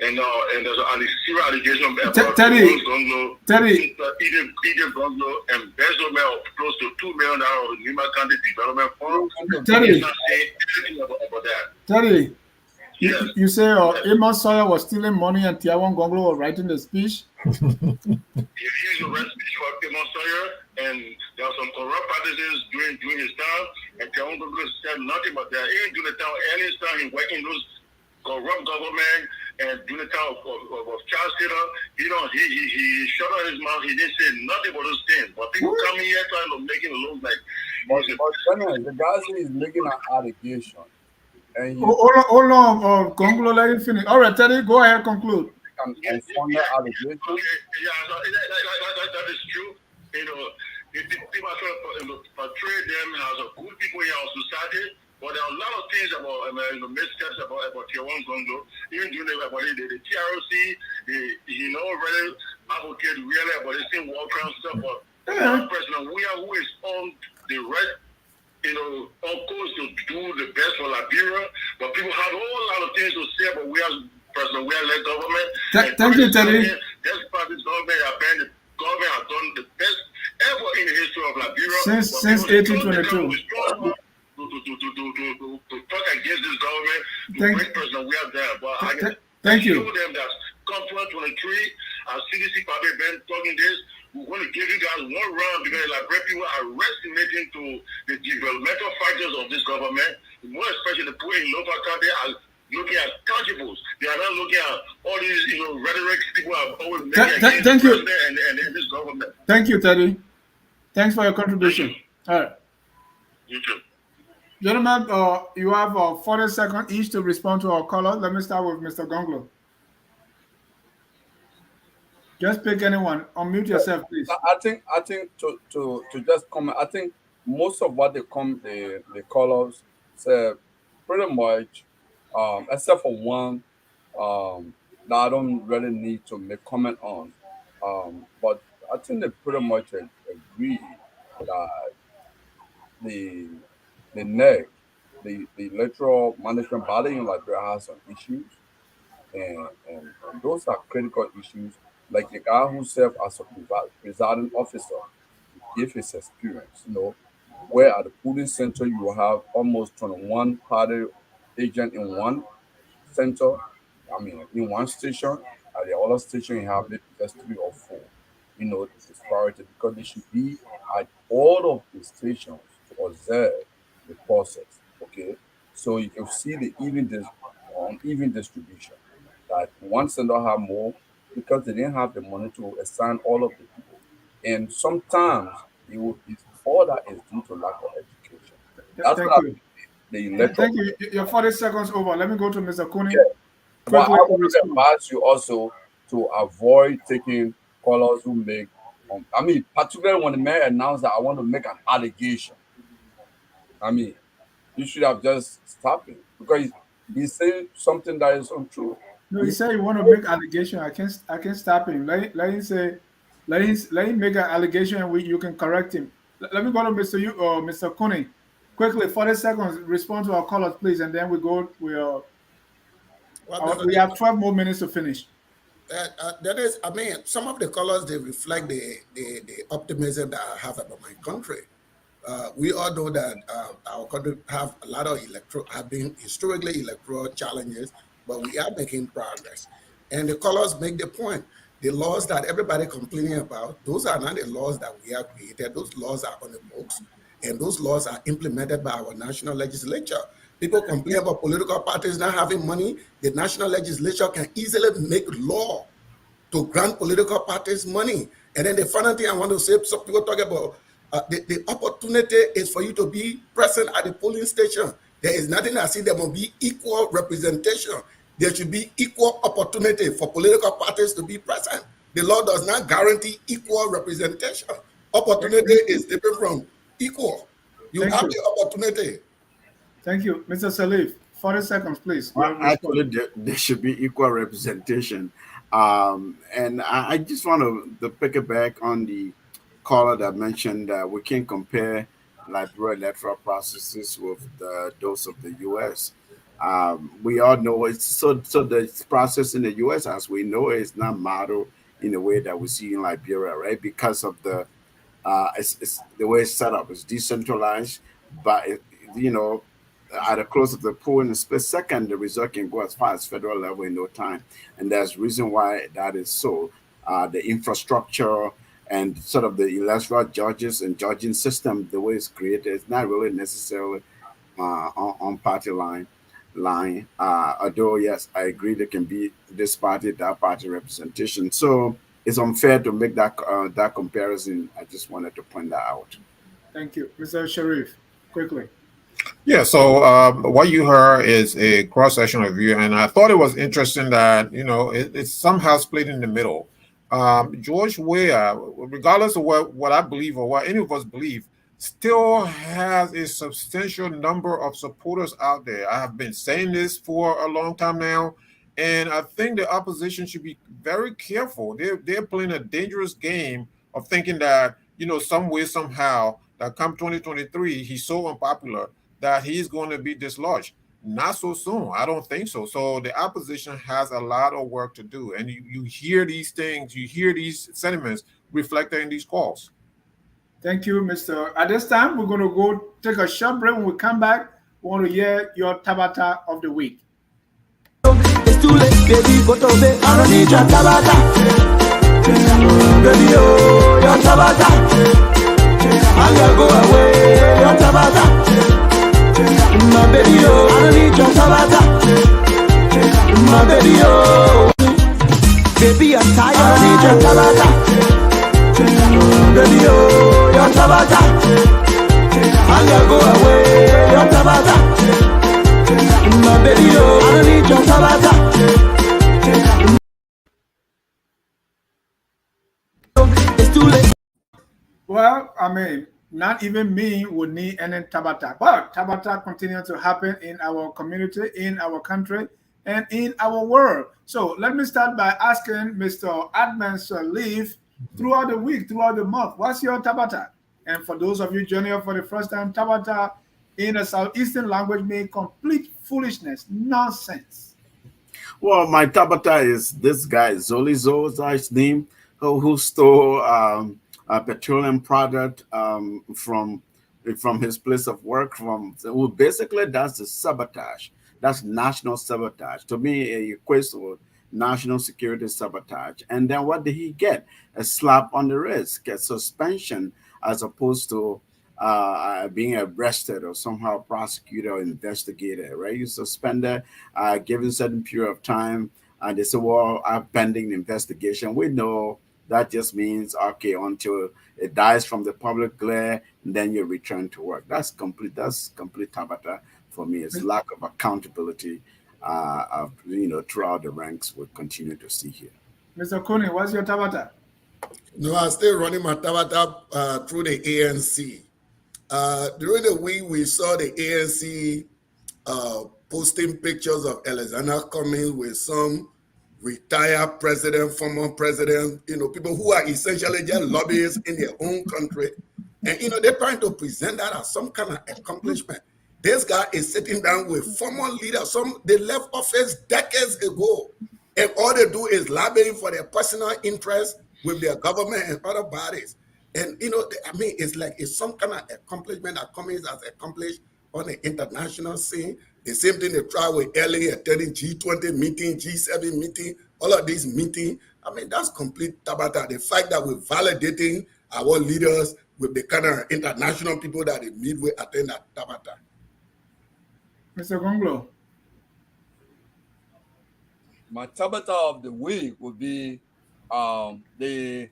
And there's a serious allegation about Terry, Eden Gonzo embezzlement of close to $2 million of the Lima County Development Fund. Terry, He's not saying anything about that. Terry, Yes. you say Amos Sawyer was stealing money and Tiawan Gonglo was writing the speech? He used a red speech for Amos Sawyer, and there were some corrupt practices during his time, and Tiawan Gonzo said nothing but that. Even during the time, any time he working those corrupt government, and during the time of Charles Taylor, he shut out his mouth. He didn't say nothing about those things. But people coming here trying to make it look like. But the guy says he's making an allegation, and he Hold on, Gonglo, let him finish. All right, Terry, go ahead, conclude. can unfounded allegation. Yeah, that is true. You know, people are trying to portray them as a good people in our society. But there are a lot of things about missteps about Tier 1 Gongo. Even during the TROC, really advocate really about the same war crime stuff. But the president, who is on the right, on course to do the best for Liberia. But people have a whole lot of things to say about we as president, we are led government. Thank you, Terry. That's part of this government the government has done the best ever in the history of Liberia. Since 1822. To talk against this government, to bring President we are there. But I can thank you. show them that come 2023, CDC probably been talking this. We're going to give you guys one round because like people are estimating to the developmental factors of this government, more especially the poor in local country are looking at tangibles. They are not looking at all these rhetoric people are always making against the president and this government. Thank you, Teddy. Thanks for your contribution. All right. You too. Gentlemen, you have 40 seconds each to respond to our caller. Let me start with Mr. Gonglo. Just pick anyone. Unmute yourself, please. I think to just comment. I think most of what the callers said pretty much, except for one that I don't really need to make comment on. But I think they pretty much agree that the NEC, the electoral management body in Liberia has some issues, and those are critical issues. Like the guy who served as a presiding officer, give his experience, where at the polling center you will have almost 21 party agent in one center, in one station. At the other station you have just 3 or 4. This is priority because they should be at all of the stations to observe the process. Okay, so you can see the uneven distribution. That one center have more because they didn't have the money to assign all of the people, and sometimes all that is due to lack of education. That's Thank you. The electoral. Thank you. Your 40 seconds over. Let me go to Mr. Cooney. Yeah. But I would advise you also to avoid taking callers who make. Particularly when the mayor announced that I want to make an allegation. You should have just stopped it because he's saying something that is untrue. No, he said you want to make allegation. I can't stop him. Let him make an allegation and you can correct him. Let me go to Mr. Cooney. Quickly, 40 seconds. Respond to our callers, please, and then we go. We have 12 more minutes to finish. That is, some of the colors they reflect the optimism that I have about my country. We all know that our country have a lot of have been historically electoral challenges, but we are making progress. And the colors make the point. The laws that everybody complaining about, those are not the laws that we have created. Those laws are on the books, and those laws are implemented by our national legislature. People complain about political parties not having money. The national legislature can easily make law to grant political parties money. And then the final thing I want to say, some people talk about the opportunity is for you to be present at the polling station. There is nothing I see there must be equal representation. There should be equal opportunity for political parties to be present. The law does not guarantee equal representation. Opportunity is different from equal. You Thank have you. the opportunity. Thank you. Mr. Salif, 40 seconds, please. Well, Your response. actually, there should be equal representation. And I just want to pick it back on the caller that mentioned that we can compare Liberia electoral processes with those of the U.S. We all know it's so the process in the U.S., as we know, is not modeled in the way that we see in Liberia, right? Because of it's the way it's set up. It's decentralized, but you know, at the close of the poll in a split second, the result can go as far as federal level in no time, and there's reason why that is so. The infrastructure and sort of the electoral judges and judging system, the way it's created, is not really necessarily on party line. Although yes, I agree there can be this party, that party representation. So it's unfair to make that comparison. I just wanted to point that out. Thank you. Mr. Sharif, quickly. Yeah, so what you heard is a cross-sectional view, and I thought it was interesting that it's somehow split in the middle. George Weah, regardless of what I believe or what any of us believe, still has a substantial number of supporters out there. I have been saying this for a long time now, and I think the opposition should be very careful. They're playing a dangerous game of thinking that some way somehow that come 2023 he's so unpopular that he's going to be dislodged. Not so soon. I don't think so. So the opposition has a lot of work to do. And you hear these things, you hear these sentiments reflected in these calls. Thank you, Mr. At this time, we're going to go take a short break. When we come back, we want to hear your Tabata of the week. It's too late, baby, go to bed. I don't need your tabata. Baby, oh, your tabata. I'm gonna go away, your tabata. My baby, oh, I don't need your tabata. My baby, oh. Baby, I'm tired, I don't need your tabata. Baby, oh, your tabata. I'm gonna go away, your tabata. My baby, oh, I don't need your tabata. It's too late. Well, I mean, not even me would need any Tabata, but Tabata continues to happen in our community, in our country, and in our world. So let me start by asking Mr. Adman Salif throughout the week, throughout the month, what's your Tabata? And for those of you joining us for the first time, Tabata in a Southeastern language means complete foolishness, nonsense. Well, my Tabata is this guy, Zolizo is his name, who stole a petroleum product from his place of work. Well, basically, that's the sabotage. That's national sabotage. To me, it equates with national security sabotage. And then what did he get? A slap on the wrist, get suspension, as opposed to being arrested or somehow prosecuted or investigated, right? You suspended, given certain period of time, and they say, well, I'm pending investigation. We know that just means, okay, until it dies from the public glare, and then you return to work. That's complete Tabata for me. It's lack of accountability, throughout the ranks we continue to see here. Mr. Kuni, what's your Tabata? No, I'm still running my Tabata through the ANC. During the week, we saw the ANC posting pictures of Alexander Cummings with some retired president, former president, people who are essentially just lobbyists in their own country. And, they're trying to present that as some kind of accomplishment. This guy is sitting down with former leaders. They left office decades ago. And all they do is lobbying for their personal interests with their government and other bodies. And, it's like it's some kind of accomplishment that Cummings has accomplished on the international scene. The same thing they try with LA, attending G20 meeting, G7 meeting, all of these meetings. That's complete Tabata. The fact that we're validating our leaders with the kind of international people that they meet with attend that Tabata. Mr. Gonglo. My Tabata of the week would be the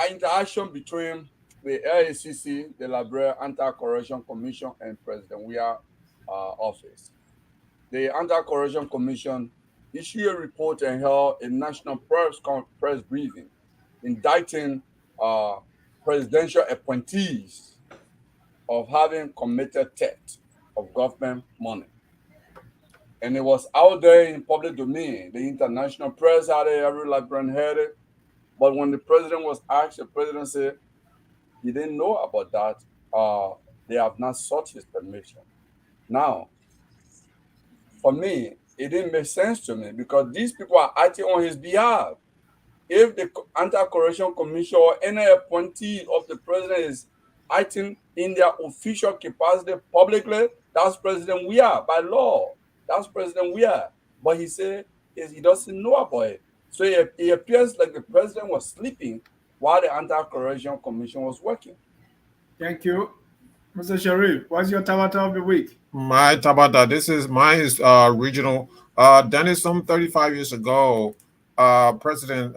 interaction between the LACC, the Liberia Anti-Corruption Commission, and President Weah office. The Anti-Corruption Commission issued a report and held a national press briefing indicting uh, presidential appointees of having committed theft of government money. And it was out there in public domain. The international press had it, every Liberian heard it. But when the president was asked, the president said he didn't know about that. They have not sought his permission. Now, for me, it didn't make sense to me because these people are acting on his behalf. If the Anti-Corruption Commission or any appointee of the president is acting in their official capacity publicly, that's President Weah by law. That's President Weah. But he said he doesn't know about it. So it appears like the president was sleeping while the Anti-Corruption Commission was working. Thank you. Mr. Sharif, what's your tabata of the week? My tabata. This is mine is regional. Dennis, some 35 years ago, President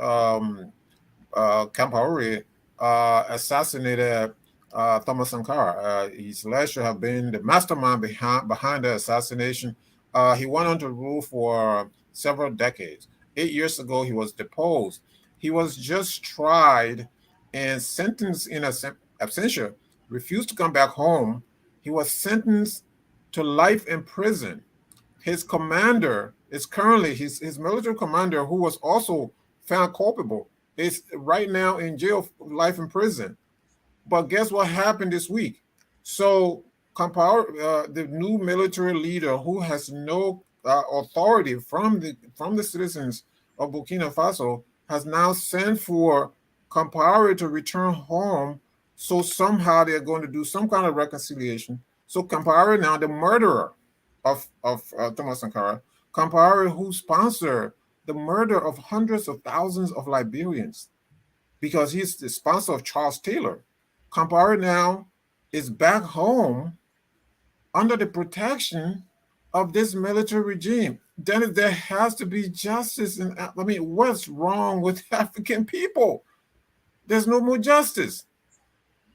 Campauri assassinated Thomas Sankara. He's alleged to have been the mastermind behind the assassination. He went on to rule for several decades. 8 years ago, he was deposed. He was just tried and sentenced in absentia, refused to come back home. He was sentenced to life in prison. His commander is currently his military commander, who was also found culpable, is right now in jail, life in prison. But guess what happened this week? So the new military leader, who has no authority from the citizens of Burkina Faso, has now sent for Compaore to return home. So somehow they're going to do some kind of reconciliation. So Compaore, now the murderer of Thomas Sankara, Compaore, who sponsored the murder of hundreds of thousands of Liberians, because he's the sponsor of Charles Taylor. Compaore now is back home under the protection of this military regime. Then there has to be justice. And I mean, what's wrong with African people? There's no more justice.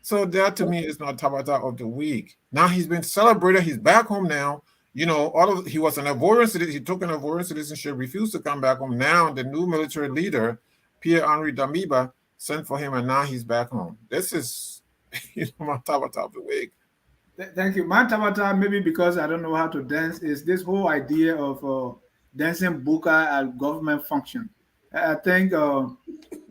So that to me is not Tabata of the week. Now he's been celebrated. He's back home now. You know, he was an Ivorian citizen. He took an Ivorian citizenship, refused to come back home. Now the new military leader, Pierre-Henri Damiba, sent for him, and now he's back home. This is my Tabata of the week. Thank you. My tabata, maybe because I don't know how to dance, is this whole idea of dancing buka at government function. I think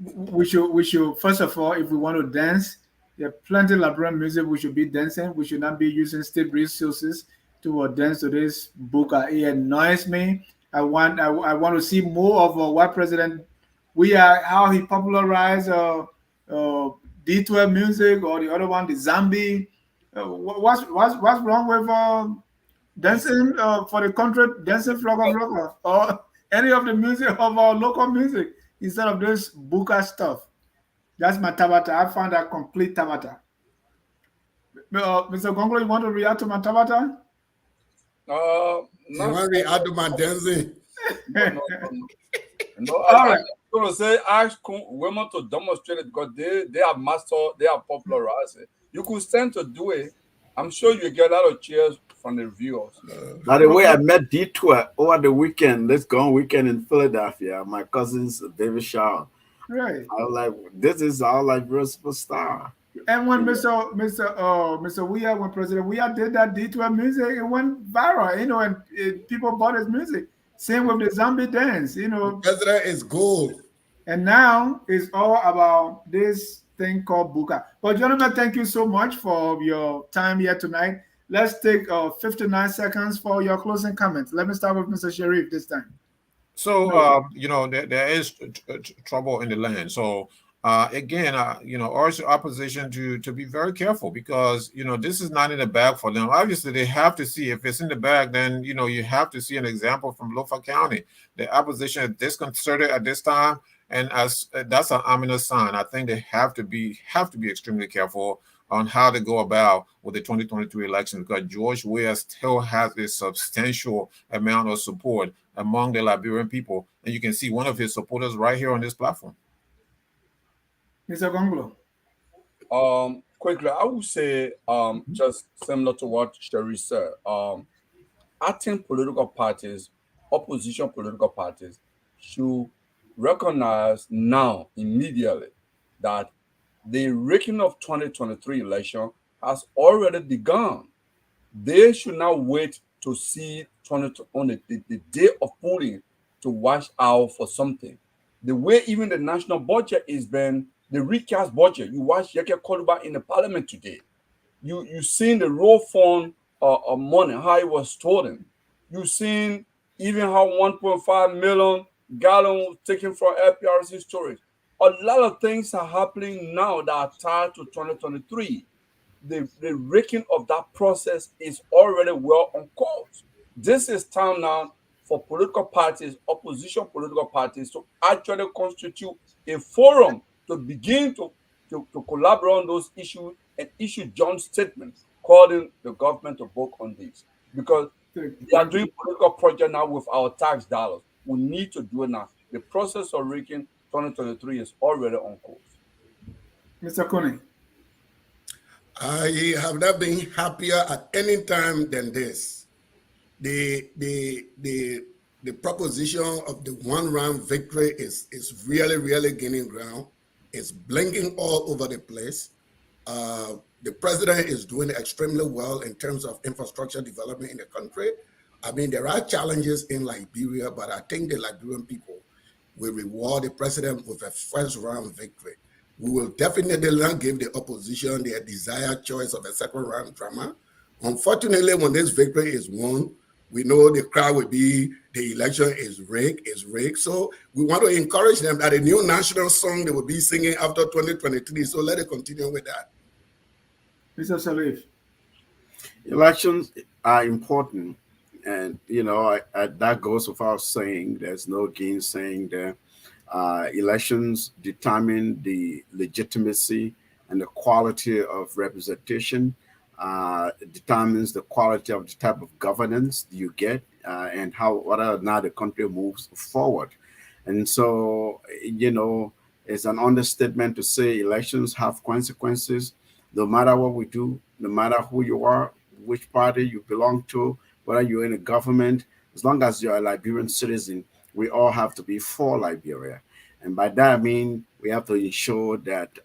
we should first of all, if we want to dance, there are plenty of Liberian music we should be dancing. We should not be using state resources to dance to this buka. It annoys me. I want to see more of what President how he popularized D12 music, or the other one, the Zambi. What's wrong with dancing for the country, dancing flag of rockers, or any of the music of our local music instead of this buka stuff? That's my tabata. I found that complete tabata. Mr. Gonglo, you want to react to my tabata? You want to add to my dancing? No, All right. I'm going to say ask women to demonstrate it because they are master, they are popularized it. You could stand to do it. I'm sure you get a lot of cheers from the viewers. By the way, I met Detour over the weekend. Let's go on weekend in Philadelphia. My cousin's David Shaw. Right. I was like, this is our Liberian superstar. And when Mr. Weah, when President Weah did that D12 music, it went viral, and people bought his music. Same with the zombie dance, The president is gold. And now it's all about this thing called buka. But gentlemen, thank you so much for your time here tonight. Let's take 59 seconds for your closing comments. Let me start with Mr. Sharif this time. So, there is trouble in the land. So, again, urge the opposition to be very careful because, this is not in the bag for them. Obviously, they have to see if it's in the bag, then, you have to see an example from Lofa County. The opposition is disconcerted at this time. And as that's an ominous sign. I think they have to be extremely careful on how to go about with the 2023 election because George Weah still has a substantial amount of support among the Liberian people. And you can see one of his supporters right here on this platform. Mr. Gonglo. Quickly, I would say just similar to what Sherry said. I think political parties, opposition political parties, should recognize now immediately that the rigging of 2023 election has already begun. They should not wait to see 20, on the day of polling to watch out for something. The way even the national budget is been, the recast budget, you watch Yeke Koluba in the parliament today. You seen the raw fund money, how it was stolen. You seen even how 1.5 million gallons taken from LPRC storage. A lot of things are happening now that are tied to 2023. The raking of that process is already well on course. This is time now for political parties, opposition political parties, to actually constitute a forum to begin to collaborate on those issues and issue joint statements calling the government to work on this. Because they are doing political project now with our tax dollars. We need to do it now. The process of rigging 2023 is already on course. Mr. Kone. I have not been happier at any time than this. The proposition of the one round victory is really gaining ground. It's blinking all over the place. The president is doing extremely well in terms of infrastructure development in the country. I mean, there are challenges in Liberia, but I think the Liberian people will reward the president with a first round victory. We will definitely not give the opposition their desired choice of a second round drama. Unfortunately, when this victory is won, we know the crowd will be, the election is rigged. So we want to encourage them that a new national song they will be singing after 2023. So let it continue with that. Mr. Salif. Elections are important. And, that goes without saying. There's no gainsaying there. Elections determine the legitimacy and the quality of representation. It determines the quality of the type of governance you get and whether or not the country moves forward. And so, it's an understatement to say elections have consequences. No matter what we do, no matter who you are, which party you belong to, whether you're in a government, as long as you're a Liberian citizen, we all have to be for Liberia. And by that, I mean, we have to ensure that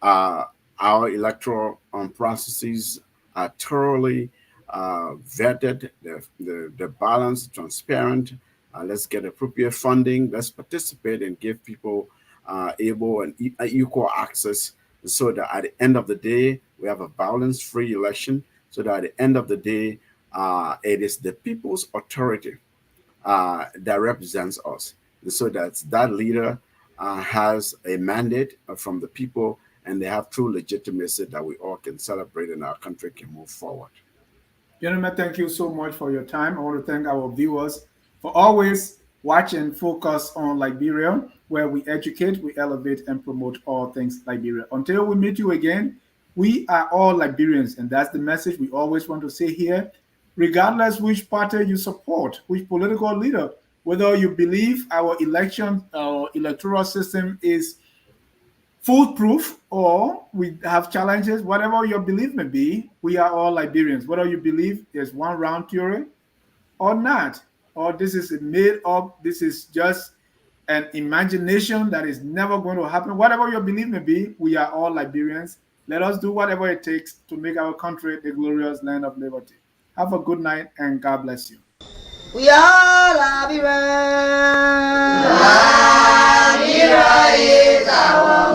our electoral processes are thoroughly vetted, they're balanced, transparent. Let's get appropriate funding. Let's participate and give people able and equal access so that at the end of the day, we have a balanced, free election, so that at the end of the day, it is the people's authority that represents us. So that leader has a mandate from the people, and they have true legitimacy that we all can celebrate and our country can move forward. Gentlemen, thank you so much for your time. I want to thank our viewers for always watching Focus on Liberia, where we educate, we elevate, and promote all things Liberia. Until we meet you again, we are all Liberians, and that's the message we always want to say here. Regardless which party you support, which political leader, whether you believe our electoral system is foolproof or we have challenges, whatever your belief may be, we are all Liberians. Whether you believe there's one round theory or not, or this is made up, this is just an imagination that is never going to happen. Whatever your belief may be, we are all Liberians. Let us do whatever it takes to make our country the glorious land of liberty. Have a good night and God bless you. We are Liberians. Liberia is our